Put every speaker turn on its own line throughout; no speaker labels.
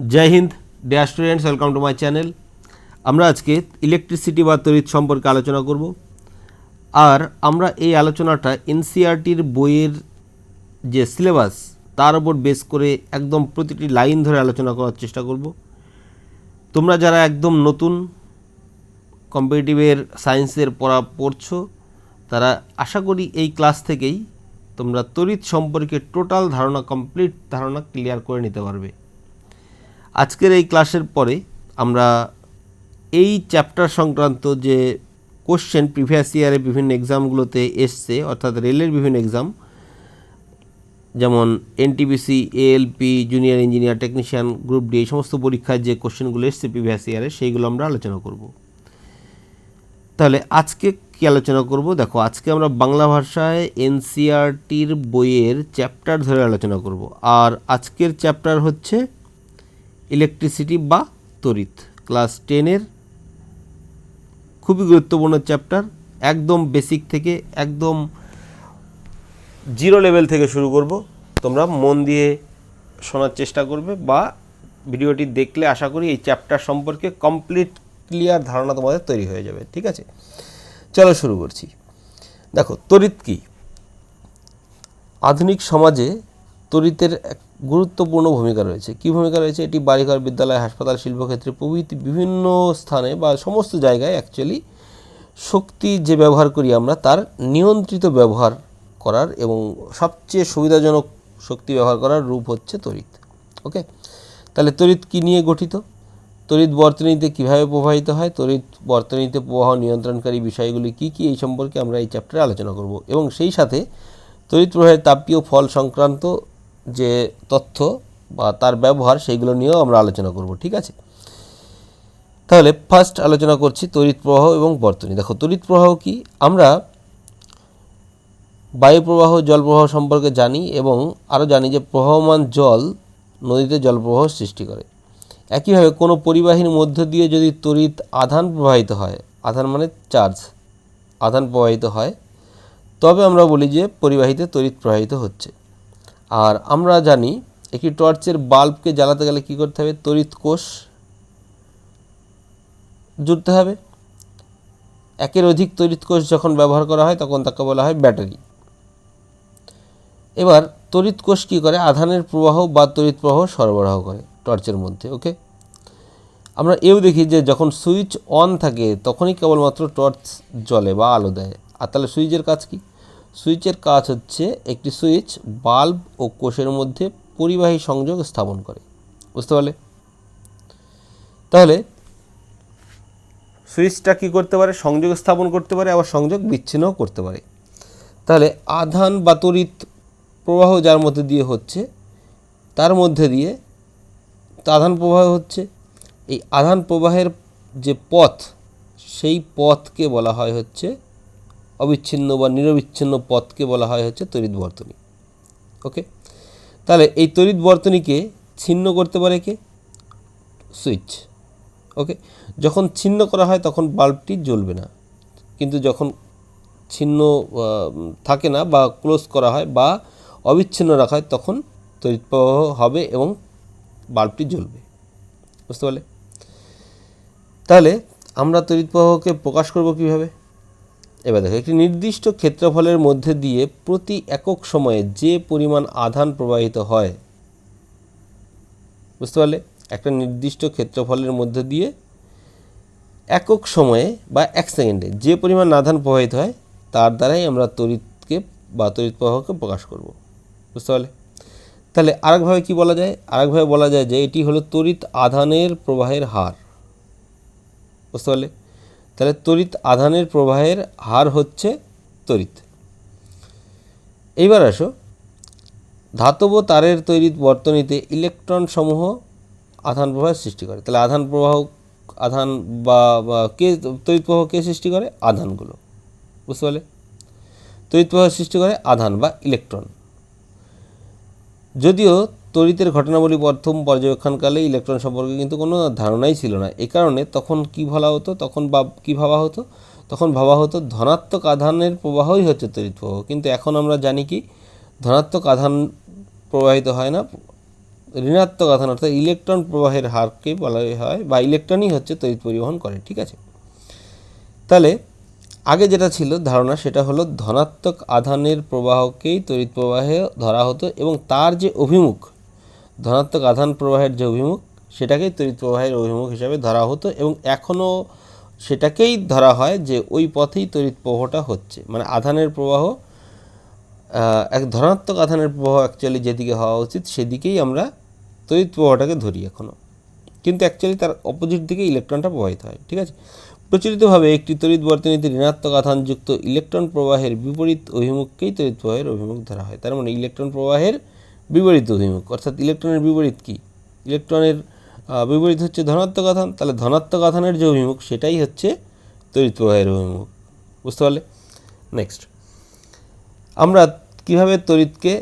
जय हिंद dear students, welcome to my channel. আমরা আজকে ইলেকট্রিসিটি বা তড়িৎ সম্পর্কে আলোচনা করব। আর আমরা এই আলোচনাটা এনসিইআরটির বইয়ের যে সিলেবাস তার উপর বেস করে একদম প্রতিটি লাইন ধরে আলোচনা করার চেষ্টা করব। তোমরা যারা একদম নতুন কম্পিটিটিভের সায়েন্সের পড়া পড়ছো তারা আশা করি এই ক্লাস থেকেই তোমরা তড়িৎ সম্পর্কে টোটাল ধারণা, কমপ্লিট ধারণা ক্লিয়ার করে নিতে পারবে। আজকের এই ক্লাসের পরে আমরা এই চ্যাপ্টার সংক্রান্ত যে কোশ্চেন প্রিভিয়াস ইয়ারে বিভিন্ন এক্সামগুলোতে এসছে, অর্থাৎ রেলের বিভিন্ন এক্সাম যেমন NTPC, ALP, junior engineer technician, group D, এই সমস্ত পরীক্ষায় যে কোশ্চেনগুলো এসছে প্রিভিয়াস ইয়ারে সেইগুলো আমরা আলোচনা করব। তাহলে আজকে কী আলোচনা করব? দেখো, আজকে আমরা বাংলা ভাষায় এনসিইআরটির বইয়ের চ্যাপ্টার ধরে আলোচনা করব। আর আজকের চ্যাপ্টার হচ্ছে ইলেকট্রিসিটি বা তড়িৎ, ক্লাস 10-এর খুবই গুরুত্বপূর্ণ চ্যাপ্টার। একদম বেসিক থেকে একদম জিরো লেভেল থেকে শুরু করব। তোমরা মন দিয়ে শোনার চেষ্টা করবে বা ভিডিওটি দেখলে আশা করি এই চ্যাপ্টার সম্পর্কে কমপ্লিট ক্লিয়ার ধারণা তোমাদের তৈরি হয়ে যাবে। ঠিক আছে, চলো শুরু করছি। দেখো, তড়িৎ কী? আধুনিক সমাজে তড়িতের এক গুরুত্বপূর্ণ ভূমিকা রয়েছে। কী ভূমিকা রয়েছে? এটি বাড়িঘর, বিদ্যালয়, হাসপাতাল, শিল্পক্ষেত্রে প্রভৃতি বিভিন্ন স্থানে বা সমস্ত জায়গায় অ্যাকচুয়ালি শক্তি যে ব্যবহার করি আমরা তার নিয়ন্ত্রিত ব্যবহার করার এবং সবচেয়ে সুবিধাজনক শক্তি ব্যবহার করার রূপ হচ্ছে তড়িৎ। ওকে, তাহলে তড়িৎ কী নিয়ে গঠিত? তড়িৎ বর্তনীতে কীভাবে প্রবাহিত হয়, তড়িৎ বর্তনীতে প্রবাহ নিয়ন্ত্রণকারী বিষয়গুলি কী কী, এই সম্পর্কে আমরা এই চ্যাপ্টারে আলোচনা করব। এবং সেই সাথে তড়িৎ প্রবাহের তাপীয় ফল সংক্রান্ত যে তথ্য বা তার ব্যবহার সেইগুলো নিয়েও আমরা আলোচনা করব। ঠিক আছে, তাহলে ফার্স্ট আলোচনা করছি তড়িৎ প্রবাহ এবং বর্তনী। দেখো, তড়িৎ প্রবাহ কি? আমরা বায়ু প্রবাহ, জল প্রবাহ সম্পর্কে জানি এবং আরও জানি যে প্রবাহমান জল নদীতে জল প্রবাহ সৃষ্টি করে। একইভাবে কোনো পরিবাহীর মধ্য দিয়ে যদি তড়িৎ আধান প্রবাহিত হয়, আধান মানে চার্জ, আধান প্রবাহিত হয়, তবে আমরা বলি যে পরিবাহীতে তড়িৎ প্রবাহিত হচ্ছে। আর আমরা জানি একটি টর্চের বাল্বকে জ্বালাতে গেলে কী করতে হবে? তড়িৎ কোষ জুড়তে হবে। একের অধিক তড়িৎ কোষ যখন ব্যবহার করা হয় তখন তাকে বলা হয় ব্যাটারি। এবার তড়িৎ কোষ কী করে? আধানের প্রবাহ বা তড়িৎ প্রবাহ সরবরাহ করে টর্চের মধ্যে। ওকে, আমরা এও দেখি যে যখন সুইচ অন থাকে তখনই কেবলমাত্র টর্চ জ্বলে বা আলো দেয়। আর তাহলে সুইচের কাজ কী? সুইচের কাজ হচ্ছে একটি সুইচ বাল্ব ও কোষের মধ্যে পরিবাহী সংযোগ স্থাপন করে। বুঝতে পারলে? তাহলে সুইচটা কী করতে পারে? সংযোগ স্থাপন করতে পারে, আবার সংযোগ বিচ্ছিন্নও করতে পারে। তাহলে আধান বা তড়িৎ প্রবাহ যার মধ্যে দিয়ে হচ্ছে তার মধ্যে দিয়ে আধান প্রবাহ হচ্ছে। এই আধান প্রবাহের যে পথ, সেই পথকে বলা হয় হচ্ছে অবিচ্ছিন্ন বা নিরবিচ্ছিন্ন পথকে বলা হয় হচ্ছে তড়িৎ বর্তনী। ওকে, তাহলে এই তড়িৎ বর্তনীকে ছিন্ন করতে পারে কে? সুইচ। ওকে, যখন ছিন্ন করা হয় তখন বাল্বটি জ্বলবে না, কিন্তু যখন ছিন্ন থাকে না বা ক্লোজ করা হয় বা অবিচ্ছিন্ন রাখা হয় তখন তড়িৎ প্রবাহ হবে এবং বাল্বটি জ্বলবে। বুঝতে পারলে? তাহলে আমরা তড়িৎ প্রবাহকে প্রকাশ করব কীভাবে? এবার দেখো, একটি নির্দিষ্ট ক্ষেত্রফলের মধ্যে দিয়ে প্রতি একক সময়ে যে পরিমাণ আধান প্রবাহিত হয়, বুঝতে পারলে? একটা নির্দিষ্ট ক্ষেত্রফলের মধ্যে দিয়ে একক সময়ে বা এক সেকেন্ডে যে পরিমাণ আধান প্রবাহিত হয় তার দ্বারাই আমরা তড়িৎকে বা তড়িৎ প্রবাহকে প্রকাশ করব। বুঝতে পারলে? তাহলে আরেকভাবে কী বলা যায়? আরেকভাবে বলা যায় যে এটি হলো তড়িৎ আধানের প্রবাহের হার। বুঝতে পারলে? তাহলে তড়িৎ আধানের প্রবাহের হার হচ্ছে তড়িৎ। এইবার আসো, ধাতব তারের তড়িৎ বর্তনীতে ইলেকট্রন সমূহ আধান প্রবাহের সৃষ্টি করে। তাহলে আধান বা কে তড়িৎ প্রবাহ কে সৃষ্টি করে? আধানগুলো। বুঝতে পারলে? তড়িৎ প্রবাহ সৃষ্টি করে আধান বা ইলেকট্রন। যদিও তড়িতের ঘটনাবলী প্রথম পর্যবেক্ষণকালে ইলেকট্রন সম্পর্কে কিন্তু কোনো ধারণাই ছিল না। এই কারণে তখন কী বলা হতো? কী ভাবা হতো? তখন ভাবা হতো ধনাত্মক আধানের প্রবাহই হচ্ছে তড়িৎ প্রবাহ। কিন্তু এখন আমরা জানি কি ধনাত্মক আধান প্রবাহিত হয় না, ঋণাত্মক আধান অর্থাৎ ইলেকট্রন প্রবাহের হারকে বলা হয়, বা ইলেকট্রনই হচ্ছে তড়িৎ পরিবহন করে। ঠিক আছে, তাহলে আগে যেটা ছিল ধারণা সেটা হলো ধনাত্মক আধানের প্রবাহকেই তড়িৎ প্রবাহে ধরা হতো এবং তার যে অভিমুখ, ধনাত্মক আধান প্রবাহের যে অভিমুখ সেটাকেই তড়িৎ প্রবাহের অভিমুখ হিসাবে ধরা হতো এবং এখনও সেটাকেই ধরা হয় যে ওই পথেই তড়িৎ প্রবাহটা হচ্ছে। মানে আধানের প্রবাহ, এক ধনাত্মক আধানের প্রবাহ অ্যাকচুয়ালি যেদিকে হওয়া উচিত সেদিকেই আমরা তড়িৎ প্রবাহটাকে ধরি এখনও, কিন্তু অ্যাকচুয়ালি তার অপোজিট দিকে ইলেকট্রনটা প্রবাহিত হয়। ঠিক আছে, প্রচলিতভাবে একটি তড়িৎ বর্তনীতে ঋণাত্মক আধানযুক্ত ইলেকট্রন প্রবাহের বিপরীত অভিমুখকেই তড়িৎ প্রবাহের অভিমুখ ধরা হয়। তার মানে ইলেকট্রন প্রবাহের বিপরীত অভিমুখ, অর্থাৎ ইলেকট্রনের বিপরীত কি? ইলেকট্রনের বিপরীত হচ্ছে ধনাত্মক আধান, তাহলে ধনাত্মক আধানের যে অভিমুখ সেটাই হচ্ছে তড়িৎ প্রবাহের অভিমুখ। বুঝতে পারলে? নেক্সট, আমরা কীভাবে তড়িৎকে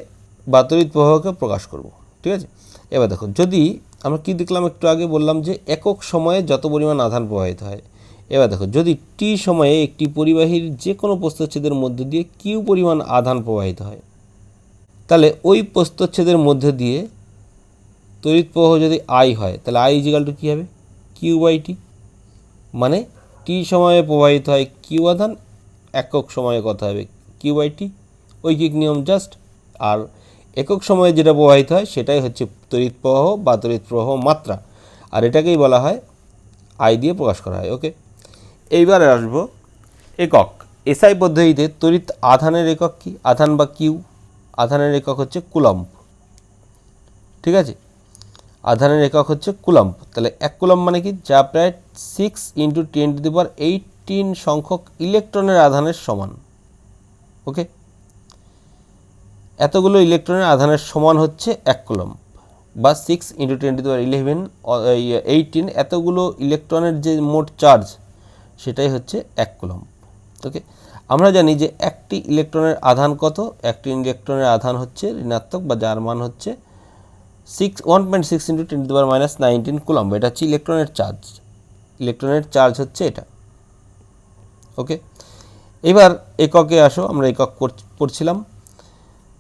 বা তড়িৎ প্রবাহকে প্রকাশ করব। ঠিক আছে, এবার দেখো, যদি আমরা কি দেখলাম একটু আগে বললাম যে একক সময়ে যত পরিমাণ আধান প্রবাহিত হয়। এবার দেখো, যদি টি সময়ে একটি পরিবাহীর যে কোনো প্রস্থচ্ছেদের মধ্য দিয়ে কিউ পরিমাণ আধান প্রবাহিত হয়, তাহলে ওই প্রস্থচ্ছেদের মধ্য দিয়ে তড়িৎ প্রবাহ যদি আই হয়, তাহলে আই ইজিক্যাল টু কী হবে? Q by T. মানে টি সময়ে প্রবাহিত হয় কিউ আধান, একক সময়ে কত হবে? কিউ বাই টি, ঐকিক নিয়ম জাস্ট। আর একক সময়ে যেটা প্রবাহিত হয় সেটাই হচ্ছে তড়িৎ প্রবাহ বা তড়িৎ প্রবাহ মাত্রা, আর এটাকেই বলা হয় আই দিয়ে প্রকাশ করা হয়। ওকে, এইবার আসবো একক। এসআই পদ্ধতিতে তড়িৎ আধানের একক কি? আধান বা কিউ, আধানের একক হচ্ছে কুলম্ব। ঠিক আছে, আধানের একক হচ্ছে কুলম্ব। তাহলে 1 কুলম্ব মানে কি? যা প্রায় 6 × 10⁻18 সংখ্যক ইলেকট্রনের আধানের সমান। ওকে, এতগুলো ইলেকট্রনের আধানের সমান হচ্ছে 1 কুলম্ব, বা 6 × 10⁻18 এতগুলো ইলেকট্রনের যে মোট চার্জ সেটাই হচ্ছে 1 কুলম্ব। ওকে, আমরা জানি যে একটি ইলেকট্রনের আধান কত? একটি ইলেকট্রনের আধান হচ্ছে ঋণাত্মক, বা যার মান হচ্ছে 1.6 × 10⁻19 কুলম্ব। এটা হচ্ছে ইলেকট্রনের চার্জ। ইলেকট্রনের চার্জ হচ্ছে এটা। ওকে, এবার এককে আসো, আমরা একক পড়ছিলাম।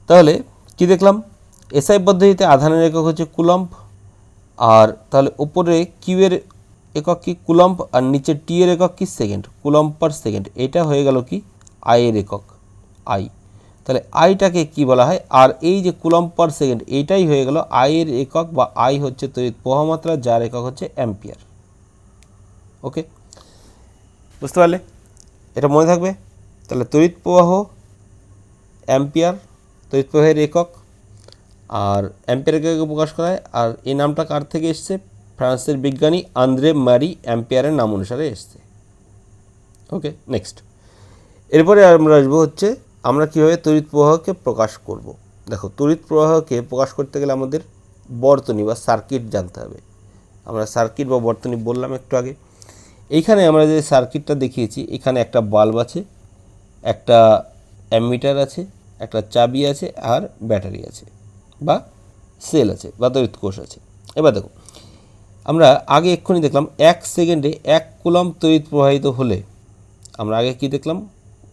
তাহলে কি দেখলাম? এসআই পদ্ধতিতে আধানের একক হচ্ছে কুলম্ব, আর তাহলে উপরে কিউ এর একক কি? কুলম্ব, আর নিচে টি এর একক কি? Second, coulomb per second. এটা হয়ে গেল কি? আই এর একক, আই। তাহলে আইটাকে কি বলা হয়? আর এই যে কুলম্ব পার সেকেন্ড, এইটাই হয়ে গেল আই এর একক, বা আই হচ্ছে তড়িৎ প্রবাহ মাত্রা, যার একক হচ্ছে অ্যাম্পিয়ার। ওকে, বুঝতে পারলে? এটা মনে থাকবে। তাহলে তড়িৎ প্রবাহ অ্যাম্পিয়ার, তড়িৎ প্রবাহের একক, আর অ্যাম্পিয়ার এককে প্রকাশ করা হয়। আর এই নামটা কার থেকে এসছে? ফ্রান্সের বিজ্ঞানী আন্দ্রে মারি অ্যাম্পিয়ারের নাম অনুসারে এসছে। ওকে, নেক্সট, এরপরে আমরা আসবো হচ্ছে আমরা কীভাবে তড়িৎ প্রবাহকে প্রকাশ করব। দেখো, তড়িৎ প্রবাহকে প্রকাশ করতে গেলে আমাদের বর্তনী বা সার্কিট জানতে হবে। আমরা সার্কিট বা বর্তনী বললাম একটু আগে। এইখানে আমরা যে সার্কিটটা দেখিয়েছি, এখানে একটা বাল্ব আছে, একটা অ্যামিটার আছে, একটা চাবি আছে, আর ব্যাটারি আছে, বা সেল আছে, বা তড়িৎ কোষ আছে। এবার দেখো, আমরা আগে এক্ষুনি দেখলাম 1 সেকেন্ডে 1 কুলম্ব তড়িৎ প্রবাহিত হলে, আমরা আগে কি দেখলাম?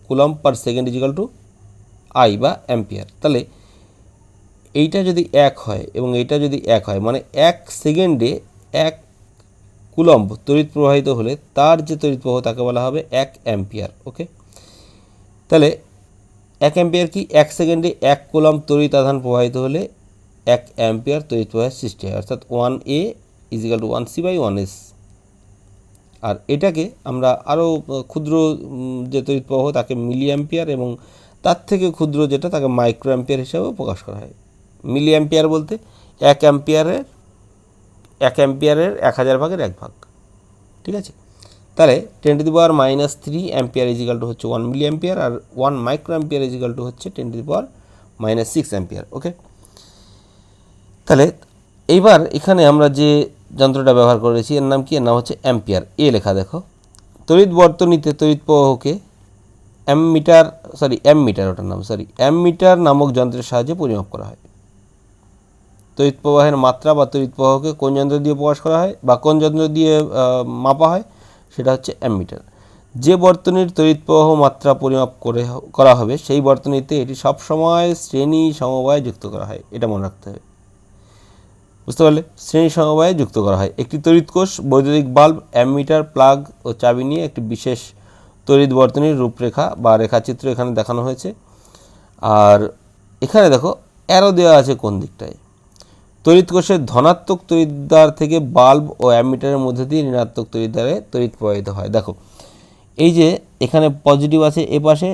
Coulomb per second is equal to I বা অ্যাম্পিয়ার। তাহলে এইটা যদি 1 হয় এবং এইটা যদি 1 হয়, মানে 1 সেকেন্ডে 1 কুলম্ব তড়িৎ প্রবাহিত হলে তার যে তড়িৎ প্রবাহ তাকে বলা হবে 1 অ্যাম্পিয়ার। ওকে, তাহলে 1 অ্যাম্পিয়ার কি? 1 সেকেন্ডে 1 কুলম্ব তড়িৎ আধান প্রবাহিত হলে 1 অ্যাম্পিয়ার তড়িৎ প্রবাহের সৃষ্টি হয়, অর্থাৎ 1A ইজিক্যাল টু 1C/1S। আর এটাকে আমরা আরও ক্ষুদ্র যে তড়িৎ প্রবাহ তাকে মিলি অ্যাম্পিয়ার, এবং তার থেকে ক্ষুদ্র যেটা তাকে মাইক্রো অ্যাম্পিয়ার হিসাবেও প্রকাশ করা হয়। মিলি অ্যাম্পিয়ার বলতে 1 অ্যাম্পিয়ারের 1000 ভাগের 1 ভাগ। ঠিক আছে, তাহলে 10⁻³ অ্যাম্পিয়ার ইজিক্যাল টু হচ্ছে 1 মিলি অ্যাম্পিয়ার, আর 1 মাইক্রো অ্যাম্পিয়ার ইজিক্যাল টু হচ্ছে 10⁻6 অ্যাম্পিয়ার। ওকে, তাহলে এইবার এখানে আমরা যে যন্ত্রটা ব্যবহার করেছি এর নাম কি? এর নাম হচ্ছে অ্যাম্পিয়ার। এ লেখা দেখো, তড়িৎ বর্তনীতে তড়িৎ প্রবাহকে অ্যামমিটার নামক যন্ত্রের সাহায্যে পরিমাপ করা হয়। তড়িৎ প্রবাহের মাত্রা বা তড়িৎ প্রবাহকে কোন যন্ত্র দিয়ে প্রকাশ করা হয় বা কোন যন্ত্র দিয়ে মাপা হয়? সেটা হচ্ছে অ্যামমিটার। যে বর্তনীর তড়িৎ প্রবাহ মাত্রা পরিমাপ করা হবে সেই বর্তনীতে এটি সবসময় শ্রেণী সমবায় যুক্ত করা হয়, এটা মনে রাখতে হবে। বুঝতে পারলে? শ্রেণী সমবায়ে যুক্ত করা হয়। একটি তড়িৎ কোষ বৈদ্যুতিক বাল্ব, অ্যামিটার, প্লাগ ও চাবি নিয়ে একটি বিশেষ তড়িৎ বর্তনীর রূপরেখা বা রেখাচিত্র এখানে দেখানো হয়েছে। আর এখানে দেখো অ্যারো দেওয়া আছে কোন দিকটায়। তড়িৎ কোষের ধনাত্মক তড়িৎদ্বার থেকে বাল্ব ও অ্যামিটারের মধ্যে দিয়ে ঋণাত্মক তড়িৎদ্বারে তড়িৎ প্রবাহিত হয়। দেখো এই যে এখানে পজিটিভ আছে এ পাশে,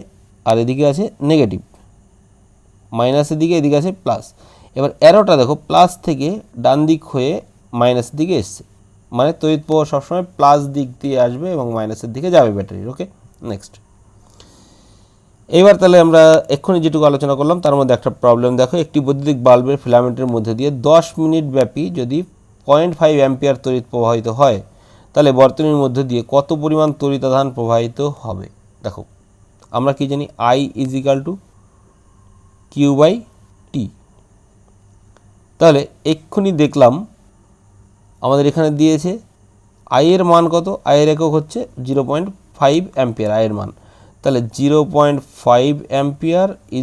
আর এদিকে আছে নেগেটিভ, মাইনাসের দিকে এদিকে আছে প্লাস। এবার অ্যারোটা দেখো প্লাস থেকে ডান দিক হয়ে মাইনাসের দিকে এসছে, মানে তড়িৎ প্রবাহ সবসময় প্লাস দিক দিয়ে আসবে এবং মাইনাসের দিকে যাবে ব্যাটারির। ওকে, নেক্সট। এবার তাহলে আমরা এক্ষুনি যেটুকু আলোচনা করলাম তার মধ্যে একটা প্রবলেম দেখো। একটি বৈদ্যুতিক বাল্বের ফিলামেন্টের মধ্যে দিয়ে 10 মিনিট ব্যাপী যদি 0.5 অ্যাম্পিয়ার তড়িৎ প্রবাহিত হয়, তাহলে বর্তনীর মধ্যে দিয়ে কত পরিমাণ তড়িতাধান প্রবাহিত হবে? দেখো আমরা কি জানি, I = Q/T। তাহলে এক্ষুনি দেখলাম আমাদের এখানে দিয়েছে I এর মান কত, I এর একক হচ্ছে 0.5 অ্যাম্পিয়ার, I এর মান। তাহলে 0.5 অ্যাম্পিয়ার =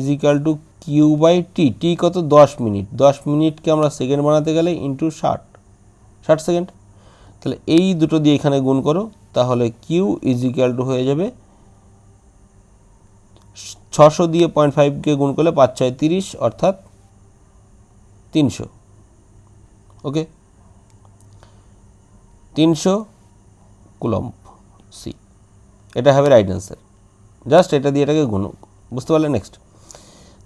Q/T। টি কত? 10 মিনিট। 10 মিনিটকে আমরা সেকেন্ড বানাতে গেলে ইন্টু 60 সেকেন্ড। তাহলে এই দুটো দিয়ে এখানে গুণ করো, তাহলে Q = হয়ে যাবে 600 দিয়ে 0.5কে গুণ করলে 5 × 6 = 30, অর্থাৎ 300। ওকে, 300 কুলম্ব সি, এটা হবে রাইট অ্যান্সার। জাস্ট এটা দিয়ে এটাকে গুণ, বুঝতে পারলে? নেক্সট।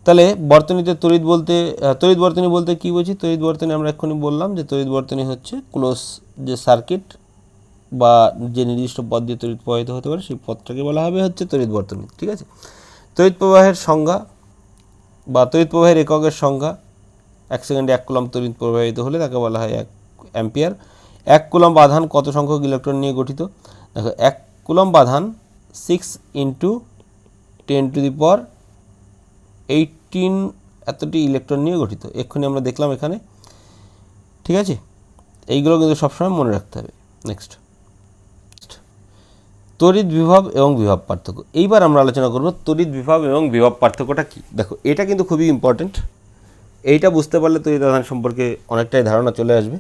তাহলে বর্তনীতে তড়িৎ বর্তনী বলতে কী বুঝি? তড়িৎ বর্তনী আমরা এক্ষুনি বললাম যে তড়িৎ বর্তনী হচ্ছে ক্লোজ যে সার্কিট বা যে নির্দিষ্ট পথ দিয়ে তড়িৎ প্রবাহিত হতে পারে সেই পথটাকে বলা হবে হচ্ছে তড়িৎ বর্তনী। ঠিক আছে। তড়িৎ প্রবাহের সংজ্ঞা বা তড়িৎ প্রবাহের এককের সংজ্ঞা, 1 সেকেন্ডে 1 কুলম্ব তড়িৎ প্রবাহিত হলে তাকে বলা হয় 1 অ্যাম্পিয়ার। 1 কুলম্ব আধান কত সংখ্যক ইলেকট্রন নিয়ে গঠিত? দেখো 1 কুলম্ব আধান 6 × 10⁻18 এতটি ইলেকট্রন নিয়ে গঠিত। এক্ষুনি আমরা দেখলাম এখানে। ঠিক আছে, এইগুলো কিন্তু সবসময় মনে রাখতে হবে। নেক্সট, তড়িৎ বিভব এবং বিভব পার্থক্য। এইবার আমরা আলোচনা করব তড়িৎ বিভব এবং বিভব পার্থক্যটা কী। দেখো এটা কিন্তু খুবই ইম্পর্টেন্ট, এইটা বুঝতে পারলে তড়িৎ আধান সম্পর্কে অনেকটাই ধারণা চলে আসবে।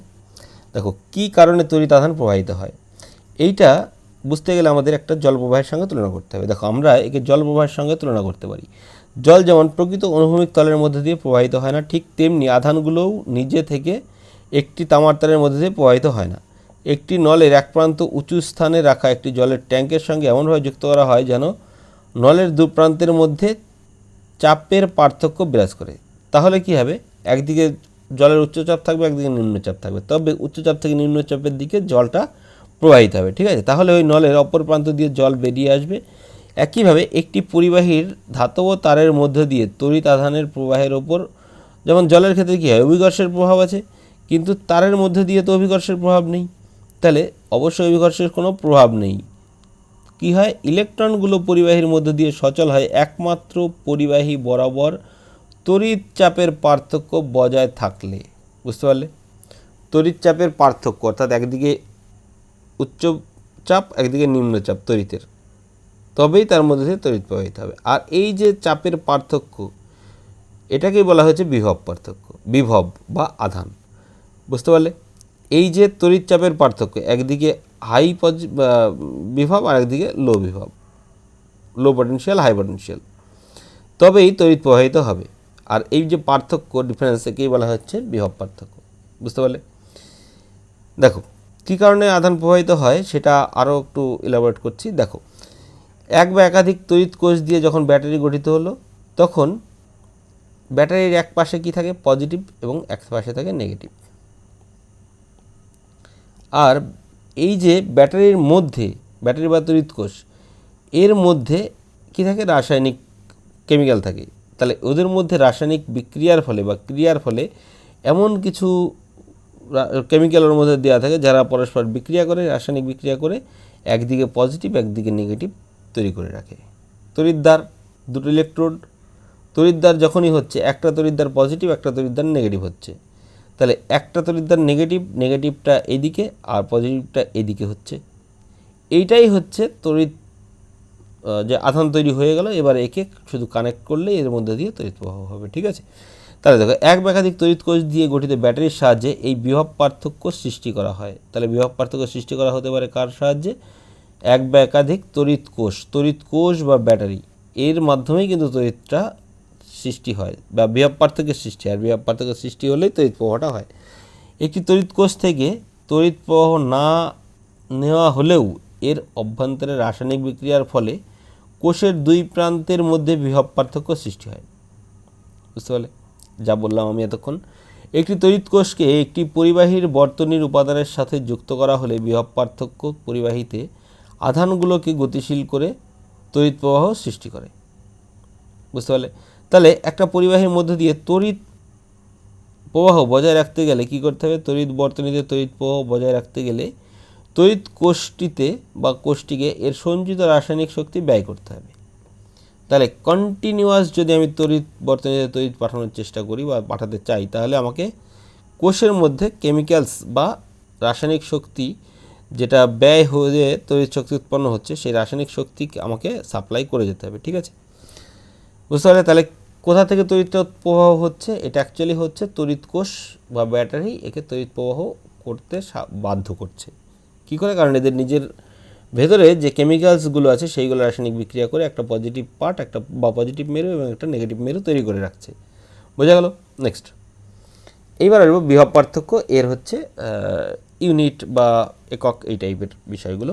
দেখো কী কারণে তড়িৎ আধান প্রবাহিত হয়, এইটা বুঝতে গেলে আমাদের একটা জল প্রবাহের সঙ্গে তুলনা করতে হবে। দেখো আমরা একে জল প্রবাহের সঙ্গে তুলনা করতে পারি। জল যেমন প্রকৃত অনুভূমিক তলের মধ্যে দিয়ে প্রবাহিত হয় না, ঠিক তেমনি আধানগুলোও নিজে থেকে একটি তামার তারের মধ্যে দিয়ে প্রবাহিত হয় না। একটি নলের এক প্রান্ত উঁচু স্থানে রাখা একটি জলের ট্যাঙ্কের সঙ্গে এমনভাবে যুক্ত করা হয় যেন নলের দু প্রান্তের মধ্যে চাপের পার্থক্য বিরাজ করে। তাহলে কি হবে? একদিকে জলের উচ্চচাপ থাকবে, একদিকে নিম্নচাপ থাকবে, তবে উচ্চচাপ থেকে নিম্নচাপের দিকে জলটা প্রবাহিত হবে। ঠিক আছে, তাহলে ওই নলের অপর প্রান্ত দিয়ে জল বেরিয়ে আসবে। একইভাবে একটি পরিবাহীর ধাতব তারের মধ্য দিয়ে তড়িৎ আধানের প্রবাহের ওপর, যেমন জলের ক্ষেত্রে কী হয়, অভিকর্ষের প্রভাব আছে, কিন্তু তারের মধ্যে দিয়ে তো অভিকর্ষের প্রভাব নেই। তাহলে অবশ্যই অভিকর্ষের কোনো প্রভাব নেই। কি হয়, ইলেকট্রনগুলো পরিবাহীর মধ্য দিয়ে সচল হয় একমাত্র পরিবাহী বরাবর তড়িৎ চাপের পার্থক্য বজায় থাকলে। বুঝতে পারলে? তড়িৎ চাপের পার্থক্য অর্থাৎ একদিকে উচ্চ চাপ একদিকে নিম্নচাপ তড়িতের, তবেই তার মধ্যে দিয়ে তড়িৎ প্রবাহিত হবে। আর এই যে চাপের পার্থক্য, এটাকেই বলা হয়েছে বিভব পার্থক্য, বিভব বা আধান। বুঝতে পারলে? এই যে তড়িৎ চাপের পার্থক্য, একদিকে হাই বিভব আর একদিকে লো বিভব, লো পটেনশিয়াল হাই পটেনশিয়াল, তবেই তড়িৎ প্রবাহিত হবে। আর এই যে পার্থক্য ডিফারেন্স, একেই বলা হচ্ছে বিভব পার্থক্য। বুঝতে পারলে? দেখো কী কারণে আধান প্রবাহিত হয় সেটা আরও একটু ইলাবোরেট করছি। দেখো এক বা একাধিক তড়িৎ কোষ দিয়ে যখন ব্যাটারি গঠিত হলো, তখন ব্যাটারির এক পাশে কী থাকে, পজিটিভ, এবং এক পাশে থাকে নেগেটিভ। আর এই যে ব্যাটারির মধ্যে, ব্যাটারি বা তড়িৎ কোষ, এর মধ্যে কী থাকে, রাসায়নিক কেমিক্যাল থাকে। তাহলে ওদের মধ্যে রাসায়নিক বিক্রিয়ার ফলে বা ক্রিয়ার ফলে এমন কিছু কেমিক্যালের মধ্যে দেওয়া থাকে যারা পরস্পর বিক্রিয়া করে, রাসায়নিক বিক্রিয়া করে একদিকে পজিটিভ একদিকে নেগেটিভ তৈরি করে রাখে। তড়িৎদ্বার, দুটো ইলেকট্রোড, তড়িৎদ্বার যখনই হচ্ছে, একটা তড়িৎদ্বার পজিটিভ একটা তড়িৎদ্বার নেগেটিভ হচ্ছে, তাহলে একটা তড়িৎদ্বার নেগেটিভটা এদিকে আর পজিটিভটা এদিকে হচ্ছে। এইটাই হচ্ছে তড়িৎ যে আধান তৈরি হয়ে গেল। এবার একে শুধু কানেক্ট করলে এর মধ্যে দিয়ে তড়িৎ প্রবাহ হবে। ঠিক আছে, তাহলে দেখো এক বা একাধিক তড়িৎ কোষ দিয়ে গঠিত ব্যাটারির সাহায্যে এই বিভব পার্থক্য সৃষ্টি করা হয়। তাহলে বিভব পার্থক্য সৃষ্টি করা হতে পারে কার সাহায্যে? এক বা একাধিক তড়িৎ কোষ বা ব্যাটারি এর মাধ্যমেই কিন্তু তড়িৎটা সৃষ্টি হয় বা বিভব পার্থক্যের সৃষ্টি হয়। আর বিভব পার্থক্য সৃষ্টি হলেই তড়িৎ প্রবাহটা হয়। একটি তড়িৎ কোষ থেকে তড়িৎ প্রবাহ না নেওয়া হলেও এর অভ্যন্তরে রাসায়নিক বিক্রিয়ার ফলে কোষের দুই প্রান্তের মধ্যে বিভব পার্থক্য সৃষ্টি হয়। বুঝতে পারলে যা বললাম আমি এতক্ষণ? একটি তড়িৎ কোষকে একটি পরিবাহীর বর্তনীর উপাদানের সাথে যুক্ত করা হলে বিভব পার্থক্য পরিবাহীতে আধানগুলোকে গতিশীল করে তড়িৎ প্রবাহ সৃষ্টি করে। বুঝতে পারলে? তাহলে একটা পরিবাহীর মধ্য দিয়ে তড়িৎ প্রবাহ বজায় রাখতে গেলে কী করতে হবে? তড়িৎ বর্তনীতে তড়িৎ প্রবাহ বজায় রাখতে গেলে তড়িৎ কোষটিতে বা কোষটিকে এর সঞ্চিত রাসায়নিক শক্তি ব্যয় করতে হবে। তাহলে কন্টিনিউয়াস যদি আমি তড়িৎ বর্তনীতে তড়িৎ পাঠানোর চেষ্টা করি বা পাঠাতে চাই, তাহলে আমাকে কোষের মধ্যে কেমিক্যালস বা রাসায়নিক শক্তি যেটা ব্যয় হয়ে তড়িৎ শক্তি উৎপন্ন হচ্ছে, সেই রাসায়নিক শক্তি আমাকে সাপ্লাই করে যেতে হবে। ঠিক আছে, বুঝতে পারলে? তাহলে কোথা থেকে তড়িৎ প্রবাহ হচ্ছে? এটা অ্যাকচুয়ালি হচ্ছে তড়িৎ কোষ বা ব্যাটারি একে তড়িৎ প্রবাহ করতে বাধ্য করছে। কী করে? কারণ এদের নিজের ভেতরে যে কেমিক্যালসগুলো আছে সেইগুলো রাসায়নিক বিক্রিয়া করে একটা পজিটিভ পার্ট, একটা বা পজিটিভ মেরু এবং একটা নেগেটিভ মেরু তৈরি করে রাখছে। বোঝা গেল? নেক্সট, এইবার আসবো বিভব পার্থক্য। এর হচ্ছে ইউনিট বা একক, এই টাইপের বিষয়গুলো।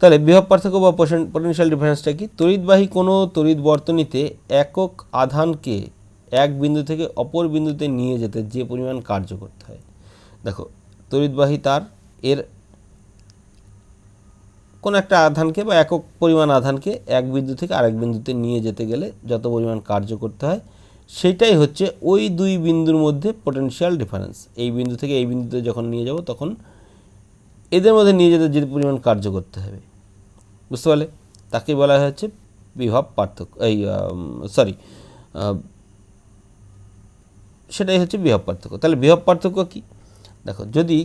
তাহলে বিভব পার্থক্য বা পোটেনশিয়াল ডিফারেন্সটা কি? তড়িৎবাহী কোনো তড়িৎ বর্তনীতে একক আধানকে এক বিন্দু থেকে অপর বিন্দুতে নিয়ে যেতে যে পরিমাণ কার্য করতে হয়। দেখো, তড়িৎবাহী তার এর কোনো একটা আধানকে বা একক পরিমাণ আধানকে এক বিন্দু থেকে আরেক বিন্দুতে নিয়ে যেতে গেলে যত পরিমাণ কার্য করতে হয়, সেটাই হচ্ছে ওই দুই বিন্দুর মধ্যে পোটেনশিয়াল ডিফারেন্স। এই বিন্দু থেকে এই বিন্দুতে যখন নিয়ে যাব তখন এদের মধ্যে নিয়ে যেতে যে পরিমাণ কার্য করতে হবে, বুঝতে পারলে? তাকে বলা হচ্ছে বিভব পার্থক্য। সেটাই হচ্ছে বিভব পার্থক্য। তাহলে বিভব পার্থক্য কি? দেখো, যদি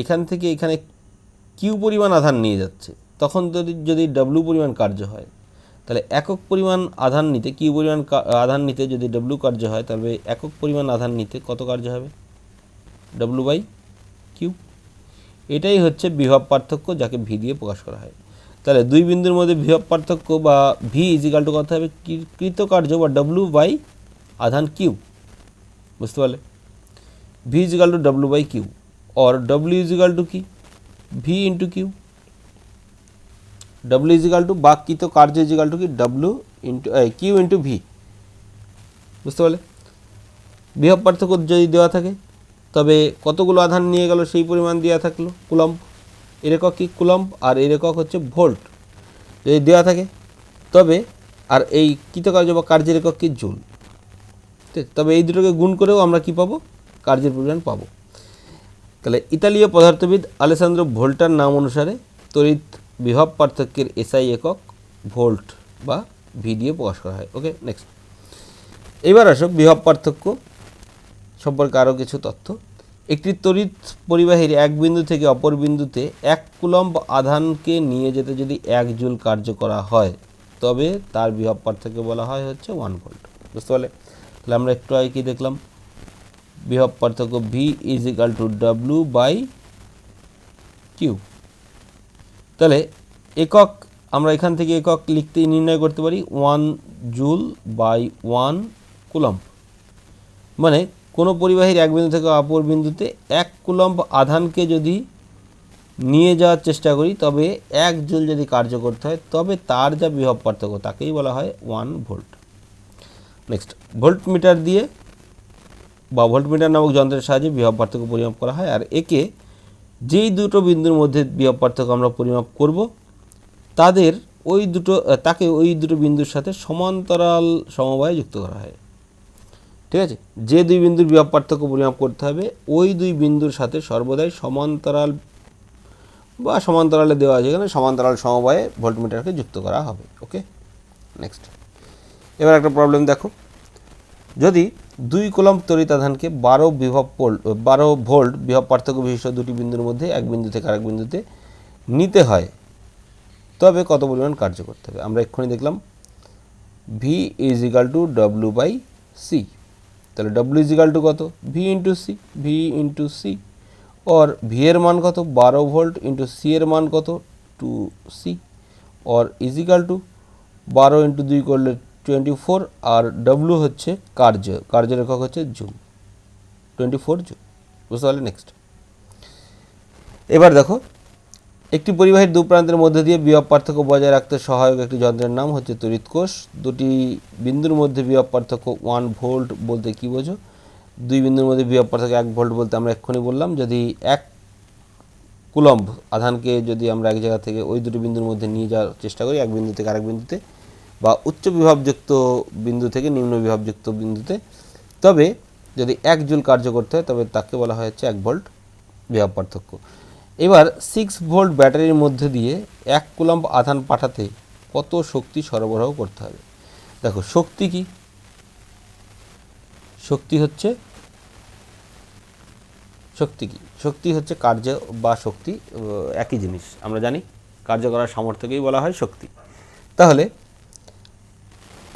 এখান থেকে এখানে কিউ পরিমাণ আধান নিয়ে যাচ্ছে, তখন যদি ডব্লিউ পরিমাণ কার্য হয়, তাহলে একক পরিমাণ আধান নিতে কিউ পরিমাণ আধান নিতে যদি ডব্লিউ কার্য হয়, তবে একক পরিমাণ আধান নিতে কত কার্য হবে? W by Q. এটাই হচ্ছে বিভব পার্থক্য, যাকে ভি দিয়ে প্রকাশ করা হয়। তাহলে দুই বিন্দুর মধ্যে বিভব পার্থক্য বা ভি ইজিক্যাল টু কত হবে? কৃতকার্য বা ডব্লিউ বাই আধান কিউ। বুঝতে পারলে? V is equal to W by Q, or W is equal to কি? V into Q. W is equal to বা কৃতকার্য ইজিক্যাল টু কি? W into Q into V. বুঝতে পারলে? বিভব পার্থক্য যদি দেওয়া থাকে, তবে কতগুলো আধান নিয়ে গেল সেই পরিমাণ দেওয়া থাকলো কুলম্ব। এর একক কি? কুলম্ব। আর এর একক হচ্ছে ভোল্ট যদি দেওয়া থাকে, তবে আর এই কৃতকার্য বা কার্যের একক কি? জুল। তবে এই দুটোকে গুণ করেও আমরা কি পাবো? কার্যের পরিমাণ পাবো। তাহলে ইতালীয় পদার্থবিদ আলেসান্দ্রো ভোল্টার নাম অনুসারে তড়িৎ বিভব পার্থক্যের এসআই একক ভোল্ট বা ভি দিয়ে প্রকাশ করা হয়। ওকে, নেক্সট। এবার আসো বিভব পার্থক্য সম্পর্কে আরও কিছু তথ্য। একটি তড়িৎ পরিবাহীর এক বিন্দু থেকে অপর বিন্দুতে এক কুলম্ব আধানকে নিয়ে যেতে যদি 1 জুল কার্য করা হয়, তবে তার বিভব পার্থক্য বলা হয় হচ্ছে 1 ভোল্ট। বুঝতে পারলে? তাহলে আমরা একটু আগে কি দেখলাম? বিভব পার্থক্য V is equal to W by Q. তাহলে একক আমরা এখান থেকে একক লিখতে নির্ণয় করতে পারি 1 জুল বাই 1 কুলম্ব। মানে কোনো পরিবাহীর এক বিন্দু থেকে অপর বিন্দুতে 1 কুলম্ব আধানকে যদি নিয়ে যাওয়ার চেষ্টা করি, তবে 1 জুল যদি কার্য করতে হয়, তবে তার যা বিভব পার্থক্য তাকেই বলা হয় 1 ভোল্ট। নেক্সট, ভোল্টমিটার দিয়ে বা ভোল্টমিটার নামক যন্ত্রের সাহায্যে বিভব পার্থক্য পরিমাপ করা হয়। আর একে যেই দুটো বিন্দুর মধ্যে বিভব পার্থক্য আমরা পরিমাপ করব, তাকে ওই দুটো বিন্দুর সাথে সমান্তরাল সমবায়ে যুক্ত করা হয়। ঠিক আছে? যে দুই বিন্দুর বিভব পার্থক্য পরিমাপ করতে হবে, ওই দুই বিন্দুর সাথে সর্বদাই সমান্তরাল বা সমান্তরালে দেওয়া আছে এখানে সমান্তরাল সমবায়ে ভোল্টমিটারকে যুক্ত করা হবে। ওকে, নেক্সট। এবার একটা প্রবলেম দেখো। যদি 2 কুলম্ব তড়িৎ আধানকে 12 ভোল্ট বিভব পার্থক্য বিশিষ্ট দুটি বিন্দুর মধ্যে এক বিন্দু থেকে আরেক বিন্দুতে নিতে হয়, তবে কত পরিমাণ কার্য করতে হবে? আমরা এক্ষুনি দেখলাম V is equal to W by C. তাহলে ডব্লিউ ইজিক্যাল টু কত, V into C, V into C, और ভি এর মান কত 12 ভোল্ট ইন্টু সি এর মান কত 2 সি, और ইজিক্যাল টু 12 ইন্টু 2 করলে 24, আর ডব্লিউ হচ্ছে কার্যের একক হচ্ছে জুল, 24 জুল। বুঝতে পারলে? নেক্সট এবার দেখো, একটি পরিবাহীর দু প্রান্তের মধ্যে দিয়ে বিভব পার্থক্য বজায় রাখতে সহায়ক একটি যন্ত্রের নাম হচ্ছে তড়িৎ কোষ। দুটি বিন্দুর মধ্যে বিভব পার্থক্য 1 ভোল্ট বলতে কী বোঝো? দুই বিন্দুর মধ্যে বিভব পার্থক্য 1 ভোল্ট বলতে আমরা এক্ষুনি বললাম, যদি 1 কুলম্ব আধানকে যদি আমরা এক জায়গা থেকে ওই দুটি বিন্দুর মধ্যে নিয়ে যাওয়ার চেষ্টা করি, এক বিন্দু থেকে আরেক বিন্দুতে, বা উচ্চ বিভবযুক্ত বিন্দু থেকে নিম্ন বিভবযুক্ত বিন্দুতে, তবে যদি 1 জুল কার্য করতে হয় তবে তাকে বলা হয় হচ্ছে 1 ভোল্ট বিভব পার্থক্য। এবার 6 ভোল্ট ব্যাটারির মধ্যে দিয়ে 1 কুলম্ব আধান পাঠাতে কত শক্তি সরবরাহ করতে হবে? দেখো, শক্তি কি? শক্তি হচ্ছে কার্য বা শক্তি, একই জিনিস। আমরা জানি কার্য করার সামর্থ্যকেই বলা হয় শক্তি। তাহলে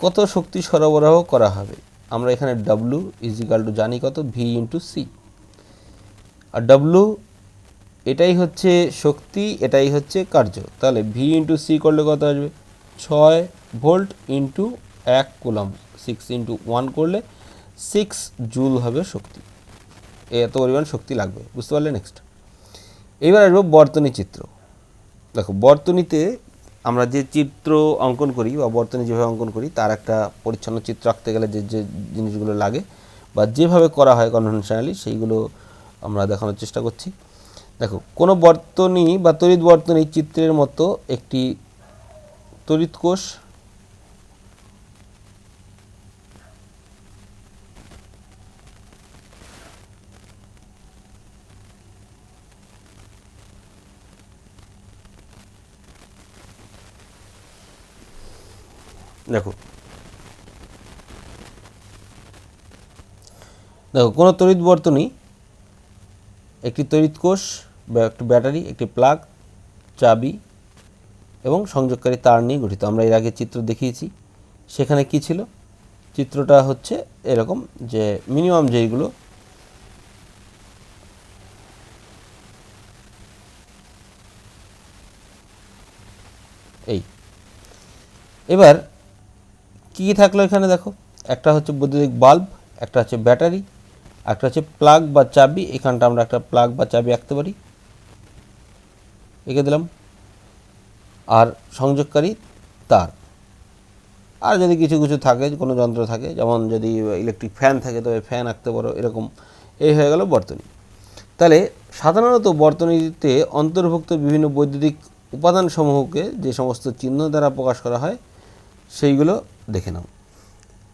কত শক্তি সরবরাহ করা হবে? আমরা এখানে ডব্লিউ ইজিক্যাল টু জানি কত, ভি ইন্টু সি, আর ডব্লিউ এটাই হচ্ছে শক্তি, এটাই হচ্ছে কার্য। তাহলে ভি ইন্টু সি করলে কত আসবে? 6 ভোল্ট ইন্টু 1 কুলম্ব, 6 ইন্টু 1 করলে 6 জুল হবে শক্তি। এত পরিমাণ শক্তি লাগবে। বুঝতে পারলে? নেক্সট এবার আসবো বর্তনী চিত্র। দেখো, বর্তনীতে আমরা যে চিত্র অঙ্কন করি বা বর্তনী যেভাবে অঙ্কন করি তার একটা পরিচ্ছন্ন চিত্র আঁকতে গেলে যে যে জিনিসগুলো লাগে বা যেভাবে করা হয় কনভেনশনালি, সেইগুলো আমরা দেখানোর চেষ্টা করছি। দেখো, কোনো বর্তনী বা তড়িৎ বর্তনী চিত্রের মতো একটি তড়িৎ কোষ দেখো কোনো তড়িৎ বর্তনী একটি তড়িৎ কোষ বা একটি ব্যাটারি, একটি প্লাগ, চাবি এবং সংযোগকারী তার নিয়ে গঠিত। আমরা এর আগে চিত্র দেখিয়েছি। সেখানে কি ছিল? চিত্রটা হচ্ছে এরকম যে মিনিমাম যেইগুলো এই। এবার কী কী থাকলো এখানে? দেখো, একটা হচ্ছে বৈদ্যুতিক বাল্ব, একটা হচ্ছে ব্যাটারি, একটা হচ্ছে প্লাগ বা চাবি। এখানটা আমরা একটা প্লাগ বা চাবি আঁকতে পারি, এঁকে দিলাম, আর সংযোগকারী তার। আর যদি কিছু কিছু থাকে, কোনো যন্ত্র থাকে, যেমন যদি ইলেকট্রিক ফ্যান থাকে তবে ফ্যান আঁকতে পারো, এরকম। এই হয়ে গেল বর্তনী। তাহলে সাধারণত বর্তনীতে অন্তর্ভুক্ত বিভিন্ন বৈদ্যুতিক উপাদানসমূহকে যে সমস্ত চিহ্ন দ্বারা প্রকাশ করা হয় সেইগুলো দেখে নাও।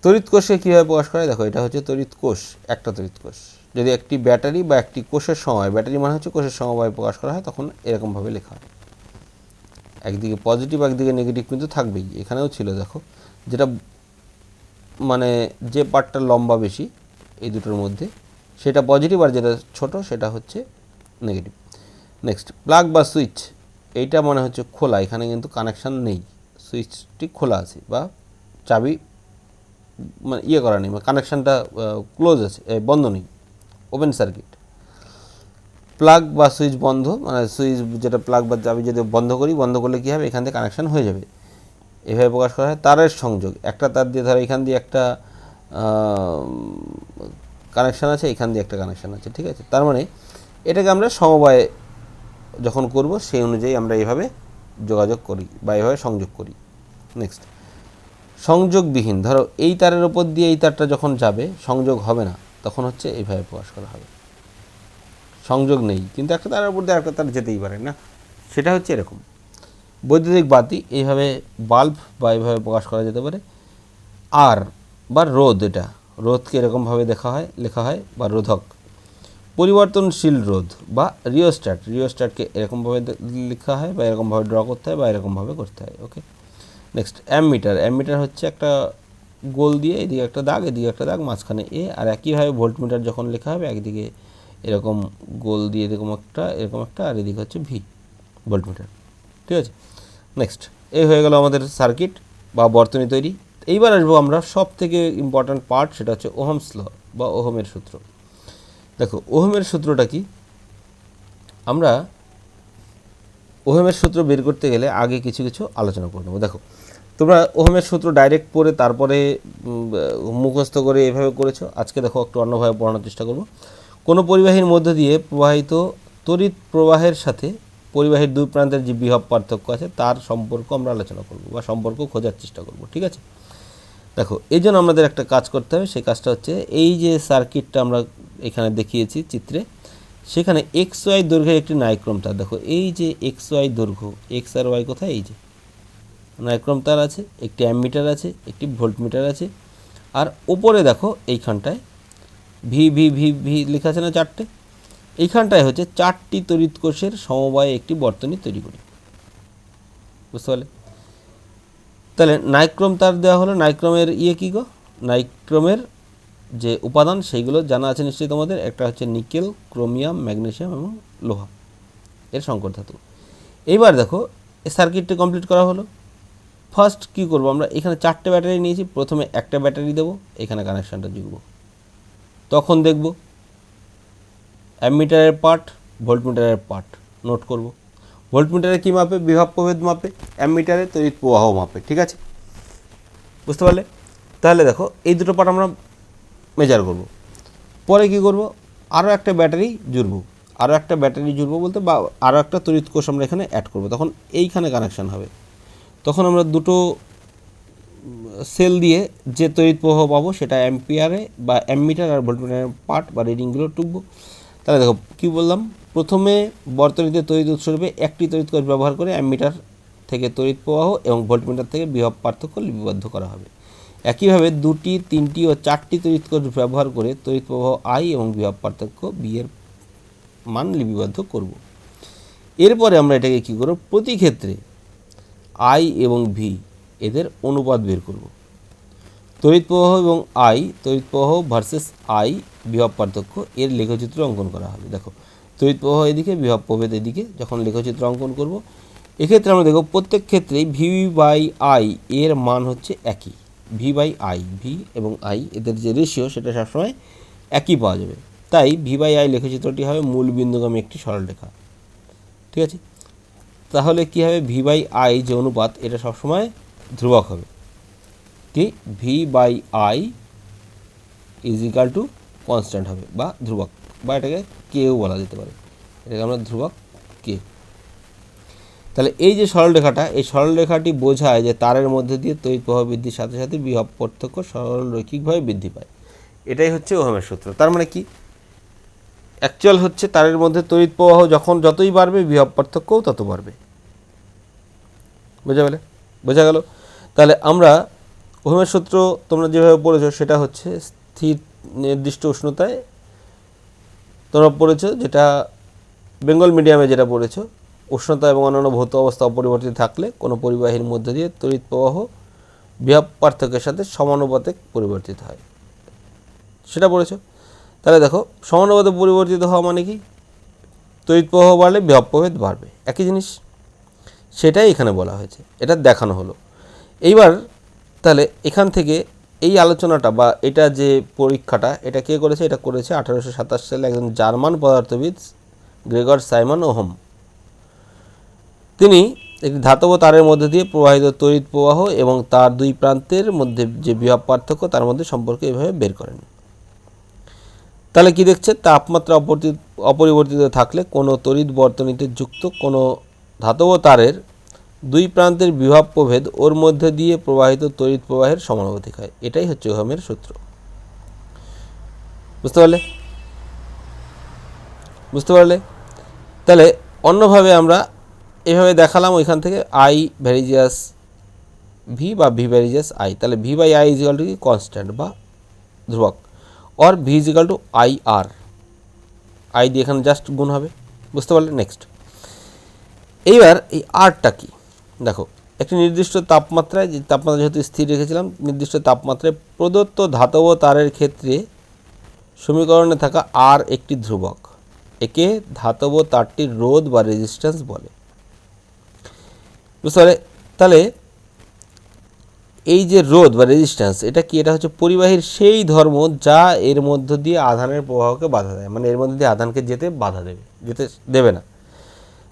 তড়িৎ কোষে কীভাবে প্রকাশ করা হয়? দেখো, এটা হচ্ছে তড়িৎ কোষ, একটা তড়িৎ কোষ। যদি একটি ব্যাটারি বা একটি কোষের সময়, ব্যাটারি মানে হচ্ছে কোষের সমবায় প্রকাশ করা হয়, তখন এরকমভাবে লেখা হয়। একদিকে পজিটিভ, একদিকে নেগেটিভ কিন্তু থাকবেই। এখানেও ছিল, দেখো, যেটা মানে যে পার্টটা লম্বা বেশি এই দুটোর মধ্যে সেটা পজিটিভ, আর যেটা ছোট সেটা হচ্ছে নেগেটিভ। নেক্সট, প্লাগ বা সুইচ, এইটা মনে হচ্ছে খোলা, এখানে কিন্তু কানেকশান নেই, সুইচটি খোলা আছে, বা চাবি মানে ইয়ে করা নেই, মানে কানেকশানটা ক্লোজ আছে, বন্ধ নেই, ওপেন সার্কিট। প্লাগ বা সুইচ বন্ধ, মানে সুইচ যেটা প্লাগ বা চাবি যদি বন্ধ করলে কী হবে? এখান থেকে কানেকশান হয়ে যাবে। এভাবে প্রকাশ করা হয়। তারের সংযোগ, একটা তার দিয়ে ধরো এখান দিয়ে একটা কানেকশান আছে, এখান দিয়ে একটা কানেকশান আছে, ঠিক আছে? তার মানে এটাকে আমরা সমবায় যখন করব সেই অনুযায়ী আমরা এইভাবে যোগাযোগ করি বা এইভাবে সংযোগ করি। নেক্সট, সংযোগবিহীন, ধরো এই তারের ওপর দিয়ে এই তারটা যখন যাবে সংযোগ হবে না, তখন হচ্ছে এইভাবে প্রকাশ করা হবে। সংযোগ নেই কিন্তু একটা তারের উপর দিয়ে একটা তার যেতেই পারে না, সেটা হচ্ছে এরকম। বৈদ্যুতিক বাতি, এইভাবে বাল্ব বা এইভাবে প্রকাশ করা যেতে পারে। আর বা রোধ, এটা রোধকে এরকমভাবে লেখা হয় বা রোধক। পরিবর্তনশীল রোধ বা রিওস্ট্যাটকে এরকমভাবে লেখা হয় বা এরকমভাবে ড্র করতে হয় বা এরকমভাবে করতে হয়। ওকে। নেক্সট, অ্যামমিটার হচ্ছে একটা গোল দিয়ে এদিকে একটা দাগ, এদিকে একটা দাগ, মাঝখানে এ। আর একইভাবে ভোল্টমিটার যখন লেখা হবে একদিকে এরকম গোল দিয়ে এরকম একটা আর এদিকে হচ্ছে ভি, ভোল্টমিটার, ঠিক আছে? নেক্সট, এই হয়ে গেল আমাদের সার্কিট বা বর্তনী তৈরি। এইবার আসবো আমরা সব থেকে ইম্পর্ট্যান্ট পার্ট, সেটা হচ্ছে ওহমস ল বা ওহমের সূত্র। দেখো ওহমের সূত্রটা কি, আমরা ওহমের সূত্র বের করতে গেলে আগে কিছু কিছু আলোচনা করে নেব। দেখো তোমরা ওহমের সূত্র ডাইরেক্ট পড়ে তারপরে মুখস্থ করে এভাবে করেছো, আজকে দেখো একটু অন্যভাবে পড়ানোর চেষ্টা করব। কোনো পরিবাহীর মধ্য দিয়ে প্রবাহিত তড়িৎ প্রবাহের সাথে পরিবাহীর দুই প্রান্তের যে বিভব পার্থক্য আছে তার সম্পর্ক আমরা আলোচনা করব বা সম্পর্ক খোঁজার চেষ্টা করব, ঠিক আছে। দেখো এই জন্য আমাদের একটা কাজ করতে হবে, সেই কাজটা হচ্ছে এই যে সার্কিটটা আমরা এখানে দেখিয়েছি চিত্রে, সেখানে এক্স ওয়াই দৈর্ঘ্যের একটি নাইক্রোম তার, দেখো এই যে এক্স ওয়াই দৈর্ঘ্য, এক্স আর ওয়াই কোথায়, এই যে নাইক্রোম তার আছে, একটি অ্যামমিটার আছে, একটি ভোল্টমিটার আছে, আর ওপরে দেখো এইখানটায় ভি ভি ভি ভি লেখা আছে না চারটে, এইখানটায় হচ্ছে চারটি তড়িৎ কোষের সমবায়ে একটি বর্তনী তৈরি করি, বুঝতে পারলে। তাহলে নাইক্রোম তার দেওয়া হলো, নাইক্রোমের কী গো, নাইক্রোমের যে উপাদান সেইগুলো জানা আছে নিশ্চয়ই তোমাদের, একটা হচ্ছে নিকেল, ক্রোমিয়াম, ম্যাগনেসিয়াম এবং লোহা এর সংকর ধাতু। এইবার দেখো এই সার্কিটটি কমপ্লিট করা হলো। ফার্স্ট কী করবো, আমরা এখানে চারটে ব্যাটারি নিয়েছি, প্রথমে একটা ব্যাটারি দেবো, এখানে কানেকশানটা জুড়ব, তখন দেখব অ্যামমিটারের পার্ট, ভোল্টমিটারের পার্ট নোট করব। ভোল্টমিটারে কী মাপে, বিভব প্রভেদ মাপে, অ্যামমিটারে তড়িৎ প্রবাহ মাপে, ঠিক আছে, বুঝতে পারলে। তাহলে দেখো এই দুটো পার্ট আমরা মেজার করব। পরে কি করব, আরও একটা ব্যাটারি জুড়ব, আরও একটা ব্যাটারি জুড়ব বলতে বা আরও একটা তড়িৎ কোষ আমরা এখানে অ্যাড করব, তখন এইখানে কানেকশান হবে। তখন আমরা দুটো সেল দিয়ে যে তড়িৎ প্রবাহ পাবো সেটা অ্যাম্পিয়ারে বা অ্যামমিটার আর ভোল্টমিটারের পার্ট বা রিডিংগুলো টুকবো। তাহলে দেখো কী বললাম, প্রথমে বর্তনীতে তড়িৎ উৎস রূপে একটি তড়িৎ কোষ ব্যবহার করে অ্যামমিটার থেকে তড়িৎ প্রবাহ এবং ভোল্টমিটার থেকে বিভব পার্থক্য লিপিবদ্ধ করা হবে। একইভাবে দুটি, তিনটি ও চারটি তড়িৎ কোষ ব্যবহার করে তড়িৎ প্রবাহ আই এবং বিভব পার্থক্য বি এর মান লিপিবদ্ধ করব। এরপরে আমরা এটাকে কী করব, প্রতি ক্ষেত্রে আই এবং ভি এদের অনুপাত বের করব। তড়িৎ প্রবাহ এবং আই, তড়িৎ প্রবাহ ভার্সেস আই বিভব পার্থক্য এর লেখচিত্র অঙ্কন করা হবে। দেখো তড়িৎ প্রবাহ এদিকে, বিভব প্রভেদ এদিকে, যখন লেখচিত্র অঙ্কন করব এক্ষেত্রে আমরা দেখব প্রত্যেক ক্ষেত্রেই ভি বাই আই এর মান হচ্ছে একই, ভি বাই আই, ভি এবং আই এদের যে রেশিও সেটা সবসময় একই পাওয়া যাবে। তাই ভি বাই আই লেখচিত্রটি হবে মূল বিন্দুগামী একটি সরলরেখা, ঠিক আছে। তাহলে কী হবে, ভি বাই আই যে অনুপাত এটা সবসময় ধ্রুবক হবে, কি V by I is equal to constant হবে বা ধ্রুবক, বা এটাকে কেও বলা যেতে পারে, এটাকে আমরা ধ্রুবক কে। তাহলে এই যে সরলরেখাটা, এই সরলরেখাটি বোঝায় যে তারের মধ্যে দিয়ে তড়িৎ প্রবাহ বৃদ্ধির সাথে সাথে বিভব পার্থক্য সরলরৈখিকভাবে বৃদ্ধি পায়। এটাই হচ্ছে ওহমের সূত্র। তার মানে কি, অ্যাকচুয়াল হচ্ছে তারের মধ্যে তড়িৎ প্রবাহ যখন যতই বাড়বে বিভব পার্থক্যও তত বাড়বে, বোঝা গেল। তাহলে আমরা ওহমের সূত্র তোমরা যেভাবে পড়েছো সেটা হচ্ছে স্থির নির্দিষ্ট উষ্ণতায় তোমরা পড়েছো, যেটা বেঙ্গল মিডিয়ামে যেটা পড়েছো, উষ্ণতা এবং অন্যান্য ভৌত অবস্থা অপরিবর্তিত থাকলে কোনো পরিবাহীর মধ্যে দিয়ে তড়িৎ প্রবাহ বিভব পার্থক্যের সাথে সমানুপাতে পরিবর্তিত হয়, সেটা পড়েছো। তাহলে দেখো সমানুপাতে পরিবর্তিত হওয়া মানে কি, তড়িৎ প্রবাহ বাড়লে বিভব প্রভেদ বাড়বে, একই জিনিস, সেটাই এখানে বলা হয়েছে, এটা দেখানো হলো। এইবার তাহলে এখান থেকে এই আলোচনাটা বা এটা যে পরীক্ষাটা এটা কে করেছে, এটা করেছে 1827 সালে একজন জার্মান পদার্থবিদ গ্রেগর সাইমন ওহম। তিনি একটি ধাতব তারের মধ্যে দিয়ে প্রবাহিত তড়িৎ প্রবাহ এবং তার দুই প্রান্তের মধ্যে যে বিভব পার্থক্য তার মধ্যে সম্পর্ক এভাবে বের করেন। তাহলে কি দেখছে, তাপমাত্রা অপরিবর্তিত থাকলে কোনো তড়িৎ বর্তনীতে যুক্ত কোনো ধাতব তারের দুই প্রান্তের বিভব প্রভেদ ওর মধ্যে দিয়ে প্রবাহিত তড়িৎ প্রবাহের সমানুপাতিক হয়। এটাই হচ্ছে ওহমের সূত্র, বুঝতে পারলে। তাহলে অন্যভাবে আমরা এভাবে দেখালাম, ওইখান থেকে আই ভ্যারিজিয়াস ভি বা ভি ভ্যারিজিয়াস আই, তাহলে V by I is equal to কি কনস্ট্যান্ট বা ধ্রুবক, or V is equal to I R, I দিয়ে এখানে জাস্ট গুণ হবে, বুঝতে পারলে। নেক্সট, এইবার এই আরটা কি, দেখো একটি নির্দিষ্ট তাপমাত্রায়, যে তাপমাত্রা যেহেতু স্থির রেখেছিলাম, নির্দিষ্ট তাপমাত্রায় প্রদত্ত ধাতব তারের ক্ষেত্রে সমীকরণে থাকা আর একটি ধ্রুবক, একে ধাতব তারটির রোধ বা রেজিস্ট্যান্স বলে, বুঝতে পারলে। তাহলে এই যে রোধ বা রেজিস্ট্যান্স, এটা কি? এটা হচ্ছে পরিবাহীর সেই ধর্ম যা এর মধ্য দিয়ে আধানের প্রবাহকে বাধা দেয়, মানে এর মধ্যে দিয়ে আধানকে যেতে বাধা দেবে, যেতে দেবে না।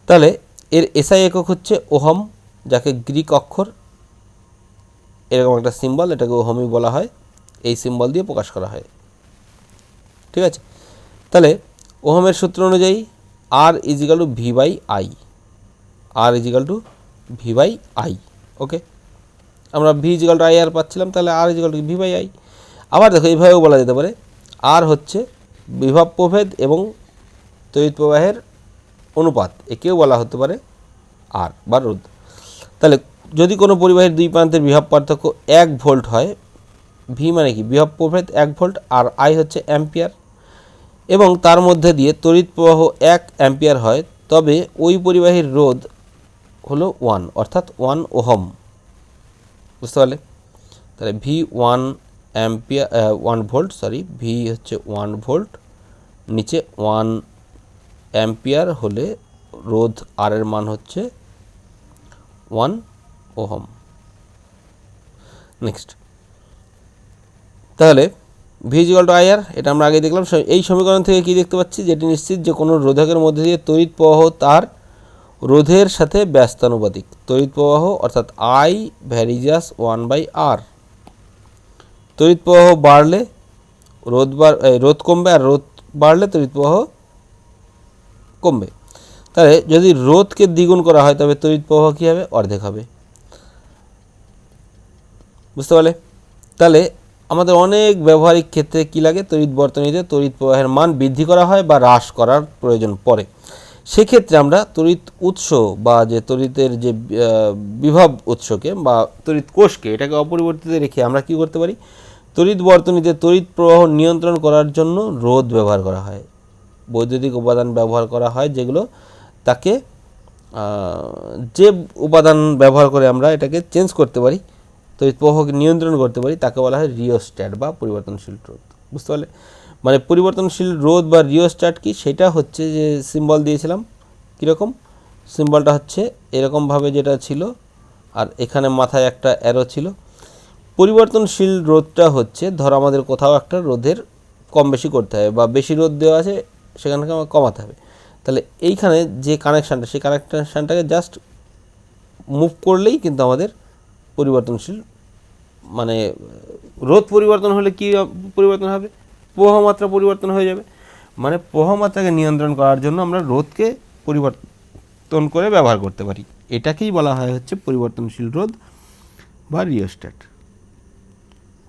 তাহলে এর এসআই একক হচ্ছে ওহম, যাকে গ্রিক অক্ষর এরকম একটা সিম্বল, এটাকে ওহমই বলা হয়, এই সিম্বল দিয়ে প্রকাশ করা হয়। ঠিক আছে, তাহলে ওহমের সূত্র অনুযায়ী R is equal to V by I, R is equal to V by I. Okay, আমরা V is equal to I R পাচ্ছিলাম, তাহলে R is equal to V by I. আবার দেখো এইভাবেও বলা যেতে পারে, আর হচ্ছে বিভব প্রভেদ এবং তড়িৎ প্রবাহের অনুপাত, একেও বলা হতে পারে আর বা রোধ। তাহলে যদি কোনো পরিবাহীর দুই প্রান্তের বিভব পার্থক্য 1 ভোল্ট হয়, ভি মানে কি? বিভব প্রভেদ 1 ভোল্ট, আর আই হচ্ছে অ্যাম্পিয়ার, এবং তার মধ্যে দিয়ে তড়িৎ প্রবাহ 1 অ্যাম্পিয়ার হয়, তবে ওই পরিবাহীর রোধ হলো 1, অর্থাৎ 1 ওহম। বুঝতে পারলে? তাহলে V 1 ampere, 1 volt, sorry, V হচ্ছে 1 ভোল্ট, নিচে 1 অ্যাম্পিয়ার হলে রোধ আর এর মান হচ্ছে 1 ওহম। নেক্সট, তাহলে ভি ইকুয়াল টু আইআর, এটা আমরা আগে দেখলাম। এই সমীকরণ থেকে কি দেখতে পাচ্ছি? যেটি নিশ্চিত যে কোনো রোধকের মধ্যে দিয়ে তড়িৎ প্রবাহ তার রোধের সাথে ব্যস্তানুপাতিক। তড়িৎ প্রবাহ অর্থাৎ আই ভ্যারিজাস 1/r। তড়িৎ প্রবাহ বাড়লে রোধ কমবে, আর রোধ বাড়লে তড়িৎ প্রবাহ কমবে। তাহলে যদি রোধকে দ্বিগুণ করা হয় তবে তড়িৎ প্রবাহ কী হবে? অর্ধেক হবে। বুঝতে পারলে? তাহলে আমাদের অনেক ব্যবহারিক ক্ষেত্রে কী লাগে? তড়িৎ বর্তনীতে তড়িৎ প্রবাহের মান বৃদ্ধি করা হয় বা হ্রাস করার প্রয়োজন পড়ে। সেক্ষেত্রে আমরা তড়িৎ উৎস বা যে তড়িতের যে বিভব উৎসকে বা তড়িৎ কোষকে, এটাকে অপরিবর্তিত রেখে আমরা কি করতে পারি? তড়িৎ বর্তনীতে তড়িৎ প্রবাহ নিয়ন্ত্রণ করার জন্য রোধ ব্যবহার করা হয়, বৈদ্যুতিক উপাদান ব্যবহার করা হয়, যেগুলো তাকে যে উপাদান ব্যবহার করে আমরা এটাকে চেঞ্জ করতে পারি, তড়িৎ প্রবাহকে নিয়ন্ত্রণ করতে পারি, তাকে বলা হয় রিওস্ট্যাট বা পরিবর্তনশীল রোধ। বুঝতে পারলে? মানে পরিবর্তনশীল রোধ বা রিওস্ট্যাট কি? সেটা হচ্ছে যে সিম্বল দিয়েছিলাম, কীরকম সিম্বলটা হচ্ছে এরকমভাবে যেটা ছিল, আর এখানে মাথায় একটা অ্যারো ছিল। পরিবর্তনশীল রোধটা হচ্ছে, ধরো আমাদের কোথাও একটা রোধের কম বেশি করতে হবে বা বেশি রোধ দেওয়া আছে, সেখানকে আমার কমাতে হবে। তাহলে এইখানে যে কানেকশানটা, সেই কানেকশানটাকে জাস্ট মুভ করলেই কিন্তু আমাদের পরিবর্তনশীল, মানে রোধ পরিবর্তন হলে কি পরিবর্তন হবে? প্রবাহ মাত্রা পরিবর্তন হয়ে যাবে। মানে প্রবাহ মাত্রাকে নিয়ন্ত্রণ করার জন্য আমরা রোধকে পরিবর্তন করে ব্যবহার করতে পারি। এটাকেই বলা হয় হচ্ছে পরিবর্তনশীল রোধ বা রিওস্ট্যাট।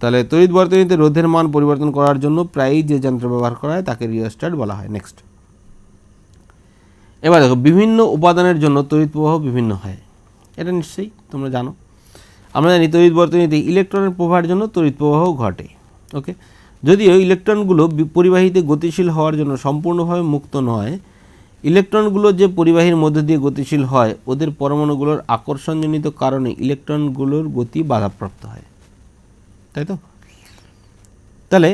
তাহলে তড়িৎ বর্তনীতে রোধের মান পরিবর্তন করার জন্য প্রায়ই যে যন্ত্র ব্যবহার করা হয় তাকে রিওস্ট্যাট বলা হয়। নেক্সট, এবার দেখো, বিভিন্ন উপাদানের জন্য তড়িৎ প্রবাহ বিভিন্ন হয়, এটা নিশ্চয়ই তোমরা জানো। আমরা জানি তড়িৎ বর্তনীতে ইলেকট্রনের প্রবাহের জন্য তড়িৎ প্রবাহ ঘটে। ওকে, যদিও ইলেকট্রনগুলো পরিবাহীতে গতিশীল হওয়ার জন্য সম্পূর্ণভাবে মুক্ত নয়, ইলেকট্রনগুলো যে পরিবাহীর মধ্যে দিয়ে গতিশীল হয়, ওদের পরমাণুগুলোর আকর্ষণজনিত কারণে ইলেকট্রনগুলোর গতি বাধাপ্রাপ্ত হয়, তাই তো? তাহলে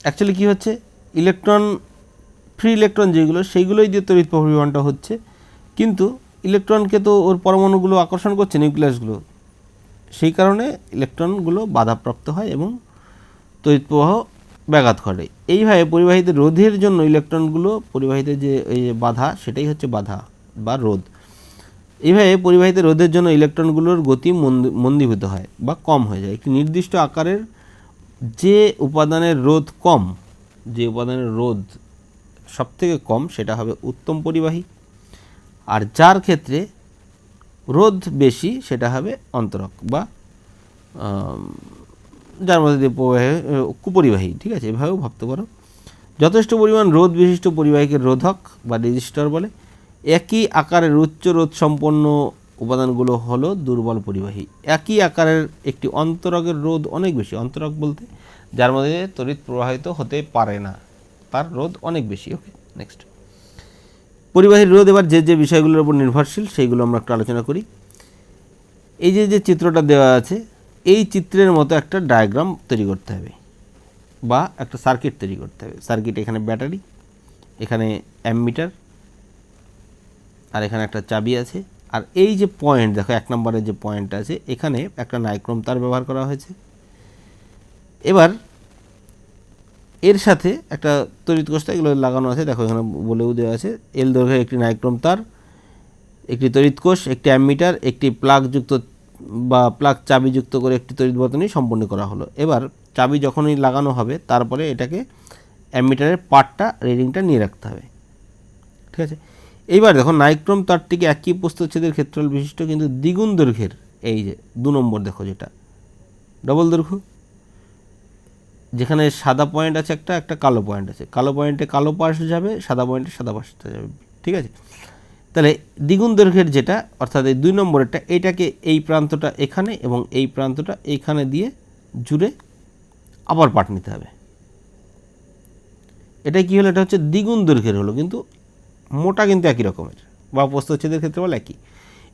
অ্যাকচুয়ালি কী হচ্ছে? ইলেকট্রন, ফ্রি ইলেকট্রন যেগুলো, সেইগুলোই দিয়ে তড়িৎ পরিবহনটা হচ্ছে, কিন্তু ইলেকট্রনকে তো ওর পরমাণুগুলো আকর্ষণ করছে, নিউক্লিয়াসগুলো, সেই কারণে ইলেকট্রনগুলো বাধাপ্রাপ্ত হয় এবং তড়িৎ প্রবাহ ব্যাঘাত ঘটে। এইভাবে পরিবাহীতে রোধের জন্য ইলেকট্রনগুলো, পরিবাহীতে যে এই বাধা, সেটাই হচ্ছে বাধা বা রোধ। এইভাবে পরিবাহীতে রোধের জন্য ইলেকট্রনগুলোর গতি মন্দীভূত হয় বা কম হয়ে যায়। একটি নির্দিষ্ট আকারের যে উপাদানের রোধ কম, যে উপাদানের রোধ সবথেকে কম, সেটা হবে উত্তম পরিবাহী, আর যার ক্ষেত্রে রোধ বেশি সেটা হবে অন্তরক বা যার মধ্যে দিয়ে কুপরিবাহী। ঠিক আছে, এভাবেও ভাবতে পারো। যথেষ্ট পরিমাণ রোধ বিশিষ্ট পরিবাহীকে রোধক বা রেজিস্টর বলে। একই আকারের উচ্চ রোধ সম্পন্ন উপাদানগুলো হলো দুর্বল পরিবাহী। একই আকারের একটি অন্তরকের রোধ অনেক বেশি, অন্তরক বলতে যার মধ্যে তড়িৎ প্রবাহিত হতে পারে না, তার রোধ অনেক বেশি। ওকে, নেক্সট, পরিবাহীর রোধ এবার যে যে বিষয়গুলোর উপর নির্ভরশীল সেইগুলো আমরা একটু আলোচনা করি। এই যে চিত্রটা দেওয়া আছে, এই চিত্রের মতো একটা ডায়াগ্রাম তৈরি করতে হবে বা একটা সার্কিট তৈরি করতে হবে। সার্কিট, এখানে ব্যাটারি, এখানে অ্যামমিটার, আর এখানে একটা চাবি আছে, আর এই যে পয়েন্ট দেখো 1 নম্বরের যে পয়েন্ট আছে এখানে একটা নাইক্রোম তার ব্যবহার করা হয়েছে। এবার এর সাথে একটা তড়িৎ কোষ এগুলো লাগানো আছে, দেখো এখানে বলেও দেওয়া আছে এল দৈর্ঘ্যের একটি নাইক্রোম তার, একটি তড়িৎ কোষ, একটি অ্যামিটার, একটি প্লাগযুক্ত বা প্লাগ চাবিযুক্ত করে একটি তড়িৎ বর্তনী সম্পন্ন করা হলো। এবার চাবি যখনই লাগানো হবে তারপরে এটাকে অ্যামিটারের পার্টটা রিডিংটা নিয়ে রাখতে হবে, ঠিক আছে। এইবার দেখো নাইক্রোম তারটিকে একই প্রস্থচ্ছেদের ক্ষেত্রফল বিশিষ্ট কিন্তু দ্বিগুণ দৈর্ঘ্যের, এই যে 2 নম্বর দেখো যেটা ডবল দৈর্ঘ্য, যেখানে সাদা পয়েন্ট আছে একটা কালো পয়েন্ট আছে, কালো পয়েন্টে কালো পাশে যাবে, সাদা পয়েন্টে সাদা পাশে যাবে, ঠিক আছে। তাহলে দ্বিগুণ দৈর্ঘ্যের যেটা অর্থাৎ এই 2 নম্বরেরটা, এইটাকে এই প্রান্তটা এখানে এবং এই প্রান্তটা এইখানে দিয়ে জুড়ে আবার পাট নিতে হবে। এটাই কী হলো, এটা হচ্ছে দ্বিগুণ দৈর্ঘ্যের হলো, কিন্তু মোটা কিন্তু একই রকমের বা প্রস্থচ্ছেদের ক্ষেত্রফল একই।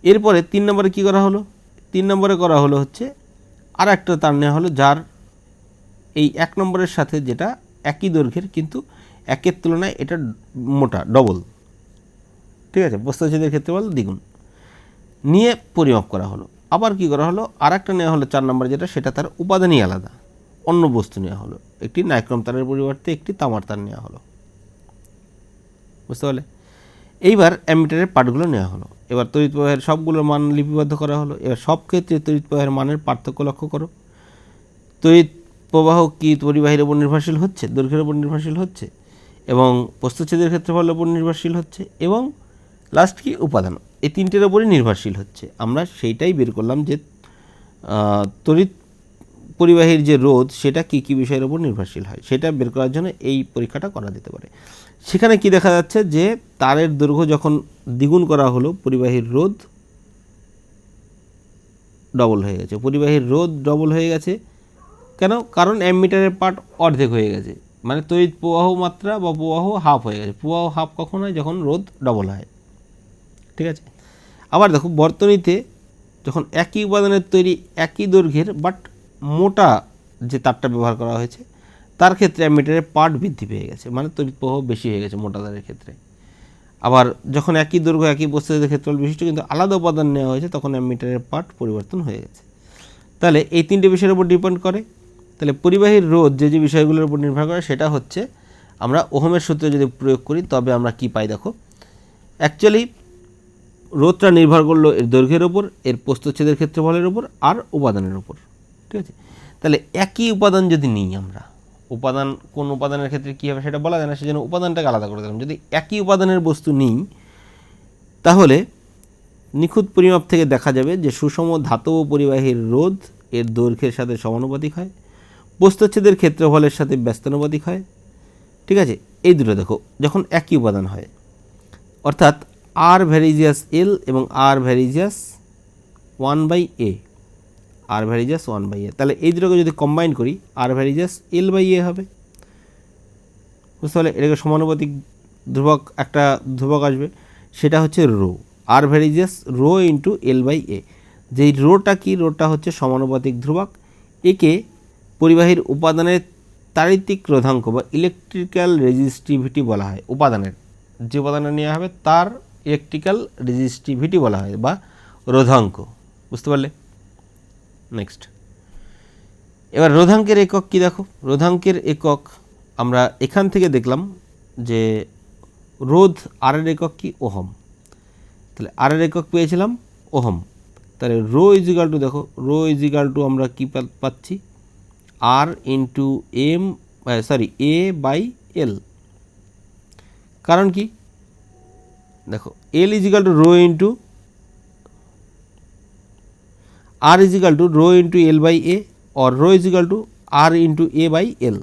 এরপরে 3 নম্বরে কী করা হলো, 3 নম্বরে করা হলো হচ্ছে আর একটা তার নেওয়া হলো যার এই 1 নম্বরের সাথে যেটা একই দৈর্ঘ্যের কিন্তু একের তুলনায় এটা মোটা ডবল, ঠিক আছে, প্রস্থচ্ছেদের ক্ষেত্রফল দ্বিগুণ নিয়ে পরিমাপ করা হলো। আবার কি করা হলো, আর একটা নেওয়া হলো 4 নম্বর যেটা, সেটা তার উপাদানই আলাদা, অন্য বস্তু নেওয়া হলো, একটি নাইক্রোম তারের পরিবর্তে একটি তামার তার নেওয়া হলো, বুঝতে পারলে। এইবার অ্যামিটারের পার্টগুলো নেওয়া হলো। এবার তড়িৎ প্রবাহের সবগুলোর মান লিপিবদ্ধ করা হলো। এবার সব ক্ষেত্রে তড়িৎ প্রবাহের মানের পার্থক্য লক্ষ্য করো। তড়িৎ প্রবাহ কি পরিবাহীর উপর নির্ভরশীল হচ্ছে, দৈর্ঘ্যের উপর নির্ভরশীল হচ্ছে, এবং প্রস্থচ্ছেদের ক্ষেত্রফলের উপর নির্ভরশীল হচ্ছে, এবং লাস্ট কি উপাদান, এই 3টের উপরই নির্ভরশীল হচ্ছে। আমরা সেইটাই বের করলাম যে তড়িৎ পরিবাহীর যে রোধ সেটা কী কী বিষয়ের উপর নির্ভরশীল হয়, সেটা বের করার জন্য এই পরীক্ষাটা করা যেতে পারে। সেখানে কি দেখা যাচ্ছে যে তারের দৈর্ঘ্য যখন দ্বিগুণ করা হলো পরিবাহীর রোধ ডবল হয়ে গেছে, পরিবাহীর রোধ ডবল হয়ে গেছে কেন, কারণ অ্যামিটারের পার্ট অর্ধেক হয়ে গেছে, মানে তড়িৎ প্রবাহ মাত্রা বা প্রবাহ হাফ হয়ে গেছে। প্রবাহ হাফ কখন হয়, যখন রোধ ডবল হয়, ঠিক আছে। আবার দেখো বর্তনীতে যখন একই উপাদানের তৈরি একই দৈর্ঘ্যের বাট মোটা যে তারটা ব্যবহার করা হয়েছে তার ক্ষেত্রে অ্যামিটারের পার্ট বৃদ্ধি পেয়ে গেছে, মানে তড়িৎ প্রবাহ বেশি হয়ে গেছে মোটা তারের ক্ষেত্রে। আবার যখন একই দৈর্ঘ্য একই প্রস্থচ্ছেদের ক্ষেত্রফল বিশিষ্ট কিন্তু আলাদা উপাদান নেওয়া হয়েছে তখন অ্যামিটারের পার্ট পরিবর্তন হয়ে গেছে। তাহলে এই 3টে বিষয়ের উপর ডিপেন্ড করে। তাহলে পরিবাহীর রোধ যে যে বিষয়গুলোর উপর নির্ভর করে সেটা হচ্ছে, আমরা ওহমের সূত্রে যদি প্রয়োগ করি তবে আমরা কি পাই, দেখো অ্যাকচুয়ালি রোধটা নির্ভর করলো এর দৈর্ঘ্যের উপর, এর প্রস্থচ্ছেদের ক্ষেত্রফলের উপর, আর উপাদানের উপর, ঠিক আছে। তাহলে একই উপাদান যদি নিই আমরা, উপাদান কোন উপাদানের ক্ষেত্রে কী হবে সেটা বলা যায় না, সেজন্য উপাদানটাকে আলাদা করে দিলাম। যদি একই উপাদানের বস্তু নিই তাহলে নিখুঁত পরিমাপ থেকে দেখা যাবে যে সুষম ধাতব পরিবাহীর রোধ এর দৈর্ঘ্যের সাথে সমানুপাতিক হয়, প্রস্থচ্ছেদের ক্ষেত্রফলের সাথে ব্যস্তানুপাতিক হয়, ঠিক আছে। এই দুটো দেখো যখন একই উপাদান হয়, অর্থাৎ আর ভ্যারিজিয়াস এল এবং আর ভ্যারিজিয়াস 1/a, আর ভ্যারিজিয়াস 1/a, তাহলে এই দুটোকে যদি কম্বাইন করি আর ভ্যারিজিয়াস L/a হবে, বুঝতে পারলে। এটাকে সমানুপাতিক ধ্রুবক একটা ধ্রুবক আসবে, সেটা হচ্ছে রো, আর ভ্যারিজিয়াস রো ইন্টু L/a। যেই রোটা কি, রোটা হচ্ছে সমানুপাতিক ধ্রুবক, একে পরিবাহীর উপাদানের তাড়িতিক রোধাঙ্ক বা ইলেকট্রিক্যাল রেজিস্টিভিটি বলা হয়। উপাদানের যে উপাদানটা নেওয়া হবে তার ইলেকট্রিক্যাল রেজিস্টিভিটি বলা হয় বা রোধাঙ্ক, বুঝতে পারলে। নেক্সট, এবার রোধাঙ্কের একক কি দেখো, রোধাঙ্কের একক আমরা এখান থেকে দেখলাম যে রোধ আর এর একক কি, ওহম। তাহলে আর এর একক পেয়েছিলাম ওহম, তাহলে রো ইজিক্যাল টু, দেখো রো ইজিক্যাল টু আমরা কি পাচ্ছি, আর ইন্টু এম A/L। কারণ কি দেখো, L is equal to rho into R is equal to rho into L/a or rho is equal to R into A/L।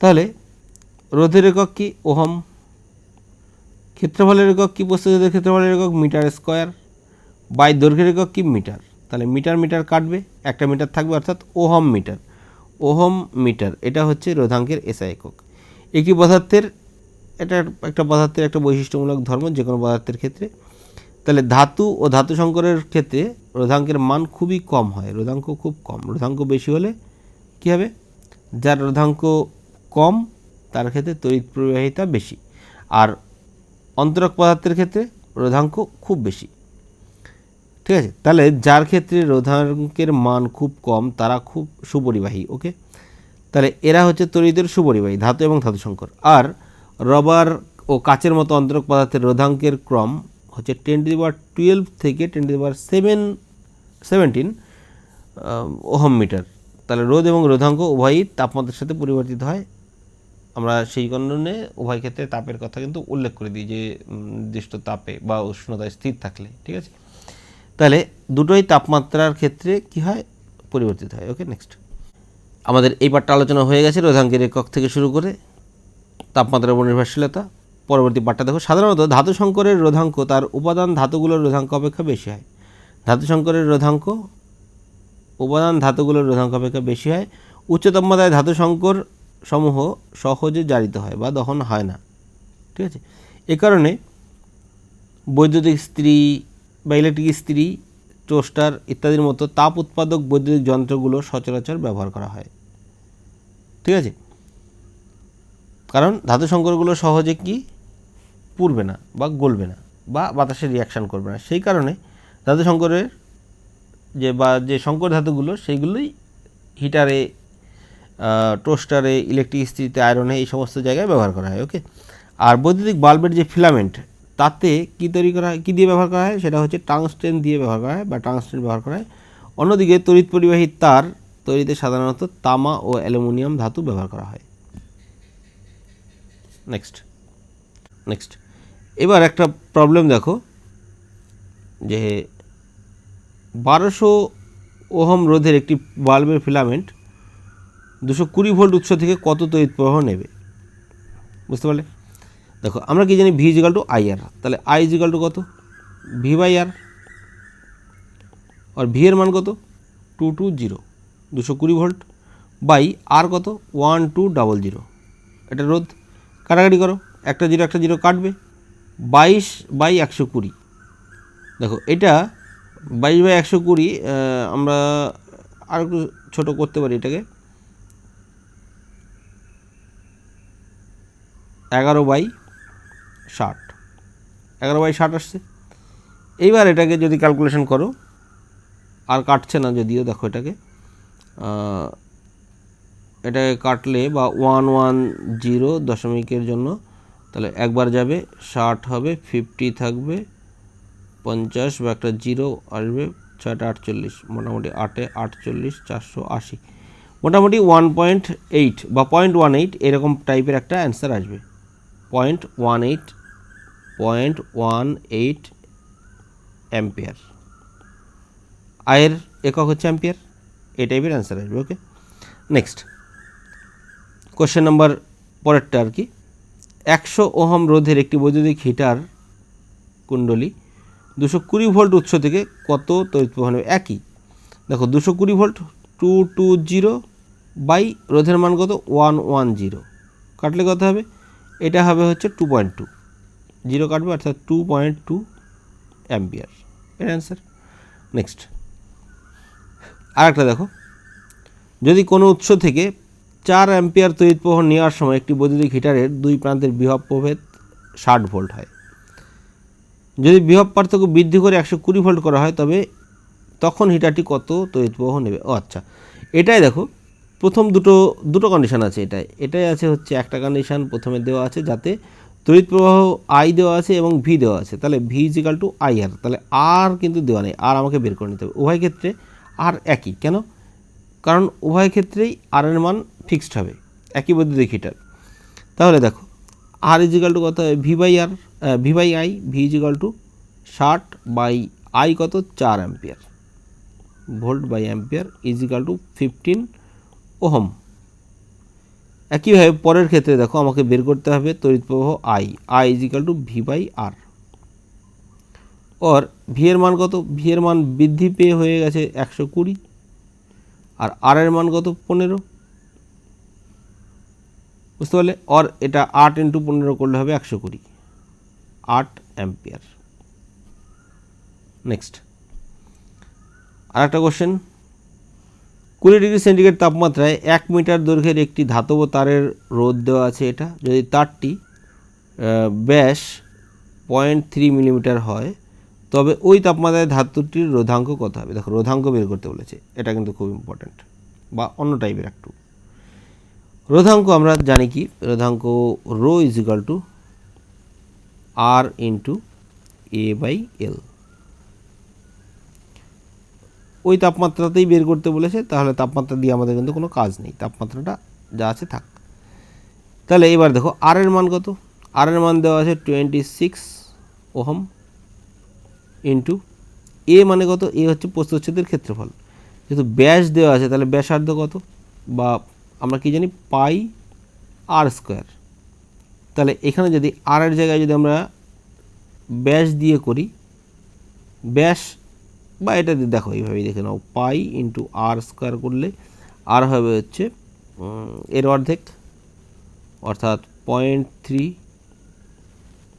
তাহলে রোধের একক কি, ওহম। ক্ষেত্রফলের একক কি, প্রস্থচ্ছেদের ক্ষেত্রফলের একক মিটার স্কোয়ার, বাই দৈর্ঘ্যের একক কি, মিটার। তাহলে মিটার মিটার কাটবে, একটা মিটার থাকবে, অর্থাৎ ওহম মিটার, ওহম মিটার, এটা হচ্ছে রোধাঙ্কের এসআই একক। একই পদার্থের, এটা একটা পদার্থের একটা বৈশিষ্ট্যমূলক ধর্ম যে কোনো পদার্থের ক্ষেত্রে। তাহলে ধাতু ও ধাতু সংকরের ক্ষেত্রে রোধাঙ্কের মান খুবই কম হয়, রোধাঙ্ক খুব কম। রোধাঙ্ক বেশি হলে কী হবে, যার রোধাঙ্ক কম তার ক্ষেত্রে তড়িৎ প্রবাহিতা বেশি, আর অন্তরক পদার্থের ক্ষেত্রে রোধাঙ্ক খুব বেশি। ঠিক আছে। তাহলে যার ক্ষেত্রে রোধাঙ্কের মান খুব কম তারা খুব সুপরিবাহী। ওকে, তাহলে এরা হচ্ছে তড়িতের সুপরিবাহী ধাতু এবং ধাতু সংকর। আর রবার ও কাচের মতো অন্তরক পদার্থের রোধাঙ্কের ক্রম হচ্ছে 10⁻12 থেকে 10⁻17 ওহম মিটার। তাহলে রোধ এবং রোধাঙ্ক উভয়ই তাপমাত্রার সাথে পরিবর্তিত হয়। আমরা সেই কারণে উভয় ক্ষেত্রে তাপের কথা কিন্তু উল্লেখ করে দিই যে নির্দিষ্ট তাপে বা উষ্ণতায় স্থির থাকলে। ঠিক আছে, তাহলে দুটোই তাপমাত্রার ক্ষেত্রে কি হয়, পরিবর্তিত হয়। ওকে, নেক্সট আমাদের এই পার্টটা আলোচনা হয়ে গেছে রোধাঙ্কের একক থেকে শুরু করে তাপমাত্রার উপর নির্ভরশীলতা। পরবর্তী পার্টটা দেখো। সাধারণত ধাতু সংকরের রোধাঙ্ক তার উপাদান ধাতুগুলোর রোধাঙ্ক অপেক্ষা বেশি হয়। ধাতু সংকরের রোধাঙ্ক উপাদান ধাতুগুলোর রোধাঙ্ক অপেক্ষা বেশি হয়। উচ্চ তাপমাত্রায় ধাতু সংকর সমূহ সহজে জারিত হয় বা দহন হয় না। ঠিক আছে, এ কারণে বৈদ্যুতিক ইস্ত্রি বা ইলেকট্রিক ইস্ত্রি, টোস্টার ইত্যাদির মতো তাপ উৎপাদক বৈদ্যুতিক যন্ত্রগুলো সচরাচর ব্যবহার করা হয়। ঠিক আছে, কারণ ধাতু সংকরগুলো সহজে কি পুড়বে না বা গলবে না বা বাতাসে রিয়াকশান করবে না। সেই কারণে ধাতু সংকরের যে সংকর ধাতুগুলো সেইগুলোই হিটারে, টোস্টারে, ইলেকট্রিক ইস্ত্রিতে, আয়রনে, এই সমস্ত জায়গায় ব্যবহার করা হয়। ওকে, আর বৈদ্যুতিক বাল্বের যে ফিলামেন্ট তাতে কী তৈরি করা হয়, কী দিয়ে ব্যবহার করা হয়, সেটা হচ্ছে টাংস্টেন দিয়ে ব্যবহার করা হয় বা টাংস্টেন ব্যবহার করা হয়। অন্যদিকে তড়িৎ পরিবাহী তার তৈরিতে সাধারণত তামা ও অ্যালুমিনিয়াম ধাতু ব্যবহার করা হয়। নেক্সট এবার একটা প্রবলেম দেখো যে 1200 ওহম রোধের একটি বাল্বের ফিলামেন্ট 220 ভোল্ট উৎস থেকে কত তড়িৎ প্রবাহ নেবে, বুঝতে পারলে? দেখো আমরা কি জানি, V is equal to I R. তাহলে আই ইজিক্যাল টু কত, ভি বাই আর। আর ভি এর মান কত, 220, 220 ভোল্ট বাই আর কত, 1200। এটা রোধ, কাটাকাটি করো, একটা জিরো কাটবে, 22/120। দেখো এটা 22/120, আমরা আর একটু ছোটো করতে পারি এটাকে, 11/60, 11/60 আসছে। এইবার এটাকে যদি ক্যালকুলেশন করো, আর কাটছে না যদিও, দেখো এটাকে কাটলে বা 110 দশমিকের জন্য, তাহলে একবার যাবে, 60 হবে, 50 থাকবে, 50 বা একটা জিরো আসবে, 6×8 = 48, মোটামুটি 8×8 = 480, মোটামুটি 1.8 বা 0.18 এরকম টাইপের একটা অ্যান্সার আসবে। 0.18 অ্যাম্পিয়ার। আয়ের একক হচ্ছে অ্যাম্পিয়ার, এই টাইপের অ্যান্সার আসবে। ওকে, নেক্সট কোশ্চেন নাম্বার পরেরটা আর কি। 100 ওহম রোধের একটি বৈদ্যুতিক হিটার কুণ্ডলী 220 ভোল্ট উৎস থেকে কত তড়িৎ প্রবাহ নেবে? একই, দেখো 220 ভোল্ট 220 বাই রোধের মান কত, 110, কাটলে কত হবে, এটা হবে হচ্ছে 2.2, জিরো কাটবে অর্থাৎ 2.2 অ্যাম্পিয়ার, এর অ্যান্সার। নেক্সট আর একটা দেখো, যদি কোনো উৎস থেকে 4 অ্যাম্পিয়ার তড়িৎ প্রবাহ নেওয়ার সময় একটি বৈদ্যুতিক হিটারের দুই প্রান্তের বিভব প্রভেদ 60 ভোল্ট হয়। যদি বিভব পার্থক্য বৃদ্ধি করে 120 ভোল্ট করা হয় তখন হিটারটি কত তড়িৎ প্রবাহ নেবে? ও আচ্ছা, এটাই দেখো, প্রথম দুটো কন্ডিশন আছে। এটাই আছে হচ্ছে একটা কন্ডিশন প্রথমে দেওয়া আছে, যাতে তড়িৎ প্রবাহ আই দেওয়া আছে এবং ভি দেওয়া আছে। তাহলে V is equal to I R, তাহলে আর কিন্তু দেওয়া নেই, আর আমাকে বের করে নিতে হবে। উভয় ক্ষেত্রে আর একই, কেন? কারণ উভয় ক্ষেত্রেই আর এর মান ফিক্সড হবে, একই বৈদ্যুতিক হিটার। তাহলে দেখো আর ইজিক্যাল টু কত, V by I, V is equal to 60 by I কত, 4 ampere, volt by ampere is equal to 15 ohm. একইভাবে পরের ক্ষেত্রে দেখো আমাকে বের করতে হবে তড়িৎ প্রবাহ I is equal to V by R. और ভি এর মান কত, ভি এর মান বৃদ্ধি পেয়ে হয়ে গেছে 120, আর আর এর মান কত, 15, বুঝতে পারলে? और এটা 8 × 15 করলে হবে 120, 8 অ্যাম্পিয়ার। নেক্সট আর একটা কোশ্চেন, 20 ডিগ্রি সেন্টিগ্রেড তাপমাত্রায় 1 মিটার দৈর্ঘ্যের একটি ধাতব তারের রোধ দেওয়া আছে। এটা যদি তারটি ব্যাস 0.3 মিলিমিটার হয় তবে ওই তাপমাত্রায় ধাতুটির রোধাঙ্ক কত হবে। দেখো রোধাঙ্ক বের করতে বলেছে, এটা কিন্তু খুব ইম্পর্ট্যান্ট বা অন্য টাইপের একটু। রোধাঙ্ক আমরা জানি কি, রোধাঙ্ক rho is equal to R into A by L. ওই তাপমাত্রাতেই বের করতে বলেছে, তাহলে তাপমাত্রা দিয়ে আমাদের কিন্তু কোনো কাজ নেই, তাপমাত্রাটা যা আছে থাক। তাহলে এবার দেখো আর এর মান কত, আর এর মান দেওয়া আছে 26 ওহম ইন্টু এ মানে কত, এ হচ্ছে প্রস্থচ্ছেদের ক্ষেত্রফল, যেহেতু ব্যাস দেওয়া আছে তাহলে ব্যাসার্ধ কত, বা আমরা কি জানি পাই আর স্কোয়ার। তাহলে এখানে যদি আর এর জায়গায় যদি আমরা ব্যাস দিয়ে করি, ব্যাস বা এটা দেখো এইভাবেই দেখে নাও, পাই ইন্টু আর স্কোয়ার করলে আর হবে হচ্ছে এর অর্ধেক অর্থাৎ 0.3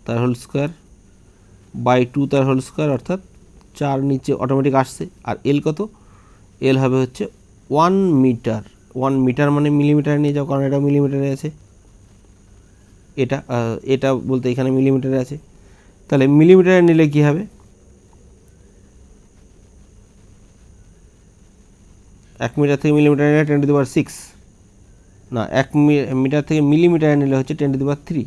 তার হোল স্কোয়ার বাই 2 তার হোল স্কোয়ার অর্থাৎ 4 নিচে অটোমেটিক আসছে। আর এল কত, এল হবে হচ্ছে 1 মিটার। 1 মিটার মানে মিলিমিটারে নিয়ে যাও, কারণ এটা মিলিমিটারে আছে, এটা বলতে এখানে মিলিমিটারে আছে। তাহলে মিলিমিটারে নিলে কি হবে, 1 মিটার থেকে মিলিমিটারে নিলে 10⁶, না 1 মিটার থেকে মিলিমিটারে নিলে হচ্ছে 10⁻³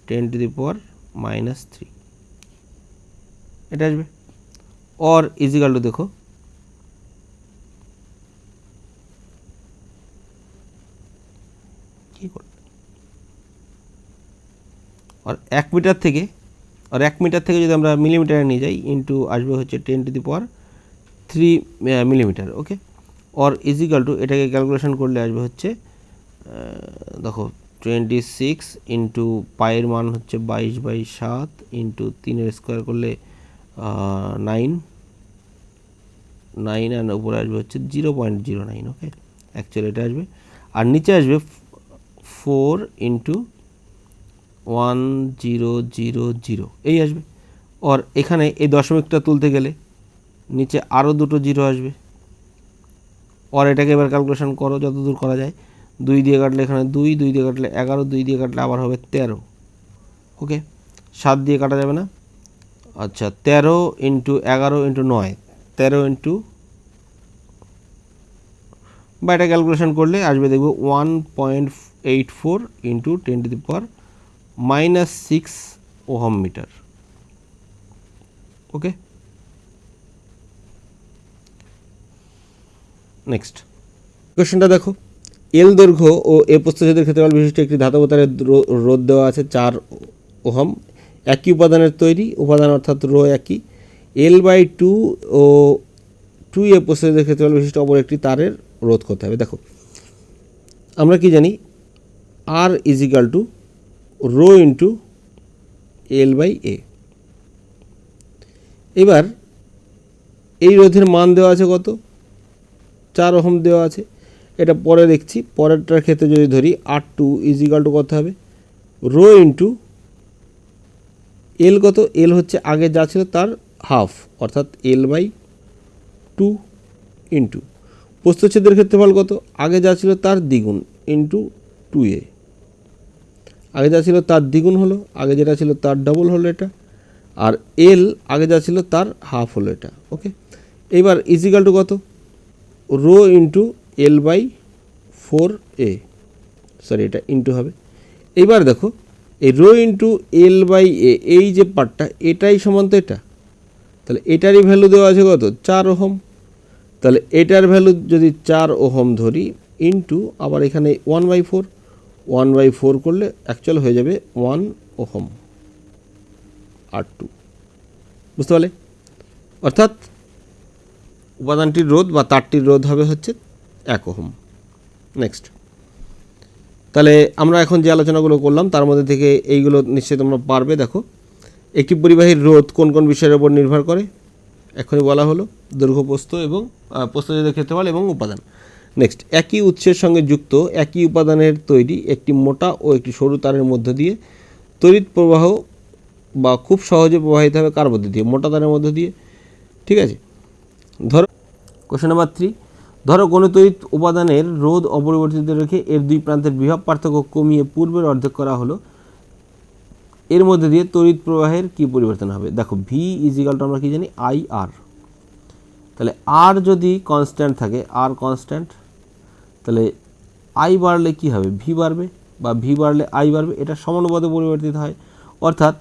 10⁻³ এটা আসবে। और ইজিক্যাল টু দেখো কি করবে, আর 1 মিটার থেকে যদি আমরা মিলিমিটারে নিয়ে যাই ইন্টু আসবে হচ্ছে 10⁻³ মিলিমিটার। ওকে, और ইজিক্যাল টু এটাকে ক্যালকুলেশন করলে আসবে হচ্ছে দেখো 26 ইন্টু পায়ের মান হচ্ছে 22/7 ইন্টু 3 স্কোয়ার করলে 9 আর উপরে আসবে হচ্ছে 0.09। ওকে, অ্যাকচুয়ালি এটা আসবে, আর নিচে আসবে 4 ইন্টু 1000 এই আসবে। আর এখানে এই দশমিকটা তুলতে গেলে নিচে আরও দুটো জিরো আসবে। আর এটাকে এবার ক্যালকুলেশন করো যতদূর করা যায়, 2 দিয়ে কাটলে এখানে 2 দিয়ে কাটলে 11, 2 দিয়ে কাটলে আবার হবে 13। ওকে, 7 দিয়ে কাটা যাবে না, আচ্ছা 13 ইন্টু 11 ইন্টু 9, 13 ইন্টু, বা এটা ক্যালকুলেশন করলে আসবে দেখব 1.84 ইন্টু 10⁻⁻6 ওহম মিটার। ওকে, নেক্সট কোশ্চেনটা দেখো, এল দৈর্ঘ্য ও এ প্রস্থচ্ছেদের ক্ষেত্রফল বিশিষ্ট একটি ধাতব তারের রোধ দেওয়া আছে 4 ওহম, একই উপাদানের তৈরি, উপাদান অর্থাৎ রো একই, L/2 ও 2a প্রস্থচ্ছেদের ক্ষেত্রফল বিশিষ্ট অপর একটি তারের রোধ করতে হবে। দেখো আমরা কি জানি, R is equal to rho into L/a। এবার এই রোধের মান দেওয়া আছে কত, 4 ওহম দেওয়া আছে, এটা পরে দেখছি। পরেরটার ক্ষেত্রে যদি ধরি R2 ইজিক্যাল টু কত হবে, রো ইন্টু এল কত, এল হচ্ছে আগে যা ছিল তার হাফ অর্থাৎ L/2 ইন্টু প্রস্থচ্ছেদের ক্ষেত্রফল কত, আগে যা ছিল তার দ্বিগুণ ইন্টু 2a, আগে যা ছিল তার দ্বিগুণ হলো, আগে যেটা ছিল তার ডবল হলো এটা, আর এল আগে যা ছিল তার হাফ হলো এটা। ওকে, এবার ইজিক্যাল টু কত, রো ইন্টু L/4a, সরি এটা ইন্টু হবে। এবার দেখো এই রো ইন্টু L/a এই যে পার্টটা এটাই সমান তো এটা, তাহলে এটারই ভ্যালু দেওয়া আছে কত, 4 ওহম। তাহলে এটার ভ্যালু যদি 4 ওহম ধরি ইন্টু আবার এখানে 1/4 করলে অ্যাকচুয়াল হয়ে যাবে 1 ওহম R2, বুঝতে পারলে? অর্থাৎ উপাদানটির রোধ বা তারটির রোধ হবে হচ্ছে 1 ওহম। নেক্সট, তাহলে আমরা এখন যে আলোচনাগুলো করলাম তার মধ্যে থেকে এইগুলো নিশ্চয়ই তোমরা পারবে। দেখো, একটি পরিবাহীর রোধ কোন কোন বিষয়ের উপর নির্ভর করে, এখনই বলা হলো, দৈর্ঘ্য, প্রস্থ এবং প্রস্থচ্ছেদের ক্ষেত্রফল এবং উপাদান। নেক্সট, একই উৎসের সঙ্গে যুক্ত একই উপাদানের তৈরি একটি মোটা ও একটি সরু তারের মধ্য দিয়ে তড়িৎ প্রবাহ বা খুব সহজে প্রবাহিত হবে কার মধ্যে দিয়ে, মোটা তারের মধ্য দিয়ে। ঠিক আছে, ধরো কোশ্চেন নাম্বার 3, ধরো কোনো তড়িৎ উপাদানের রোধ অপরিবর্তিত রেখে এর দুই প্রান্তের বিভব পার্থক্য কমিয়ে পূর্বের অর্ধেক করা হলো, এর মধ্যে দিয়ে তড়িৎ প্রবাহের কী পরিবর্তন হবে? দেখো ভি ইজিক্যাল টু আমরা কী জানি আই আর, তাহলে আর যদি কনস্ট্যান্ট থাকে, আর কনস্ট্যান্ট, তাহলে আই বাড়লে কী হবে? ভি বাড়বে, বা ভি বাড়লে আই বাড়বে, এটা সমানুপাতে পরিবর্তিত হয়। অর্থাৎ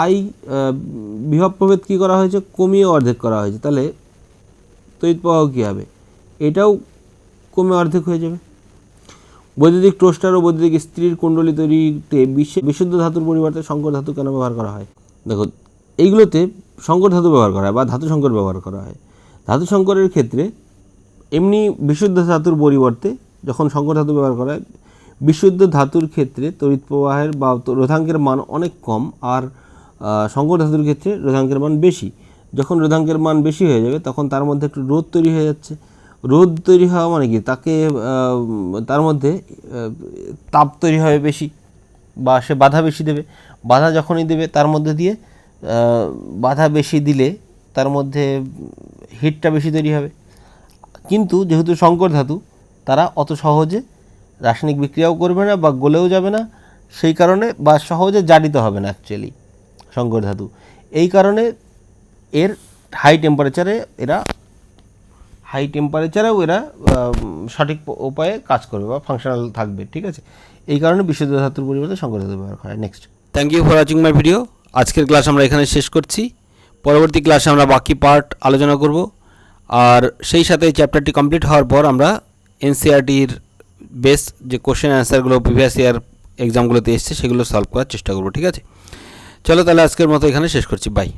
আই বিভব প্রভেদ কী করা হয়েছে? কমিয়ে অর্ধেক করা হয়েছে, তাহলে তড়িৎ প্রবাহ কী হবে? এটাও কমে অর্ধেক হয়ে যাবে। বৈদ্যুতিক টোস্টার ও বৈদ্যুতিক ইস্ত্রির কুণ্ডলী তৈরিতে বিশুদ্ধ ধাতুর পরিবর্তে সংকর ধাতু কেন ব্যবহার করা হয়? দেখো এইগুলোতে সংকর ধাতু ব্যবহার করা হয় বা ধাতু সংকর ব্যবহার করা হয়। ধাতু সংকরের ক্ষেত্রে এমনি বিশুদ্ধ ধাতুর পরিবর্তে যখন সংকর ধাতু ব্যবহার করা হয়, বিশুদ্ধ ধাতুর ক্ষেত্রে তড়িৎ প্রবাহের বা রোধাঙ্কের মান অনেক কম, আর সংকর ধাতুর ক্ষেত্রে রোধাঙ্কের মান বেশি। যখন রোধাঙ্কের মান বেশি হয়ে যাবে তখন তার মধ্যে একটু রোধ তৈরি হয়ে যাচ্ছে। রোধ তৈরি হওয়া মানে কি? তার মধ্যে তাপ তৈরি হবে বেশি, বা সে বাধা বেশি দেবে। বাধা যখনই দেবে তার মধ্যে দিয়ে বাধা বেশি দিলে তার মধ্যে হিটটা বেশি তৈরি হবে। কিন্তু যেহেতু সংকর ধাতু, তারা অত সহজে রাসায়নিক বিক্রিয়াও করবে না বা গলেও যাবে না, সেই কারণে, বা সহজে জারিত হবে না অ্যাকচুয়ালি সংকর ধাতু। এই কারণে এর হাই টেম্পারেচারেও এরা সঠিক উপায়ে কাজ করবে বা ফাংশনাল থাকবে, ঠিক আছে? এই কারণে বিশুদ্ধ ধাতুর পরিবর্তে সংকর ধাতু ব্যবহার করা হয়। Next, thank you for watching my video. আজকের ক্লাস আমরা এখানে শেষ করছি। পরবর্তী ক্লাসে আমরা বাকি পার্ট আলোচনা করব, আর সেই সাথে এই চ্যাপ্টারটি কমপ্লিট হওয়ার পর আমরা এনসিইআরটির বেস যে কোশ্চেন অ্যান্সারগুলো প্রিভিয়াস ইয়ার এক্সামগুলোতে এসছে সেগুলো সলভ করার চেষ্টা করব, ঠিক আছে? চলো তাহলে আজকের মতো এখানে শেষ করছি। বাই।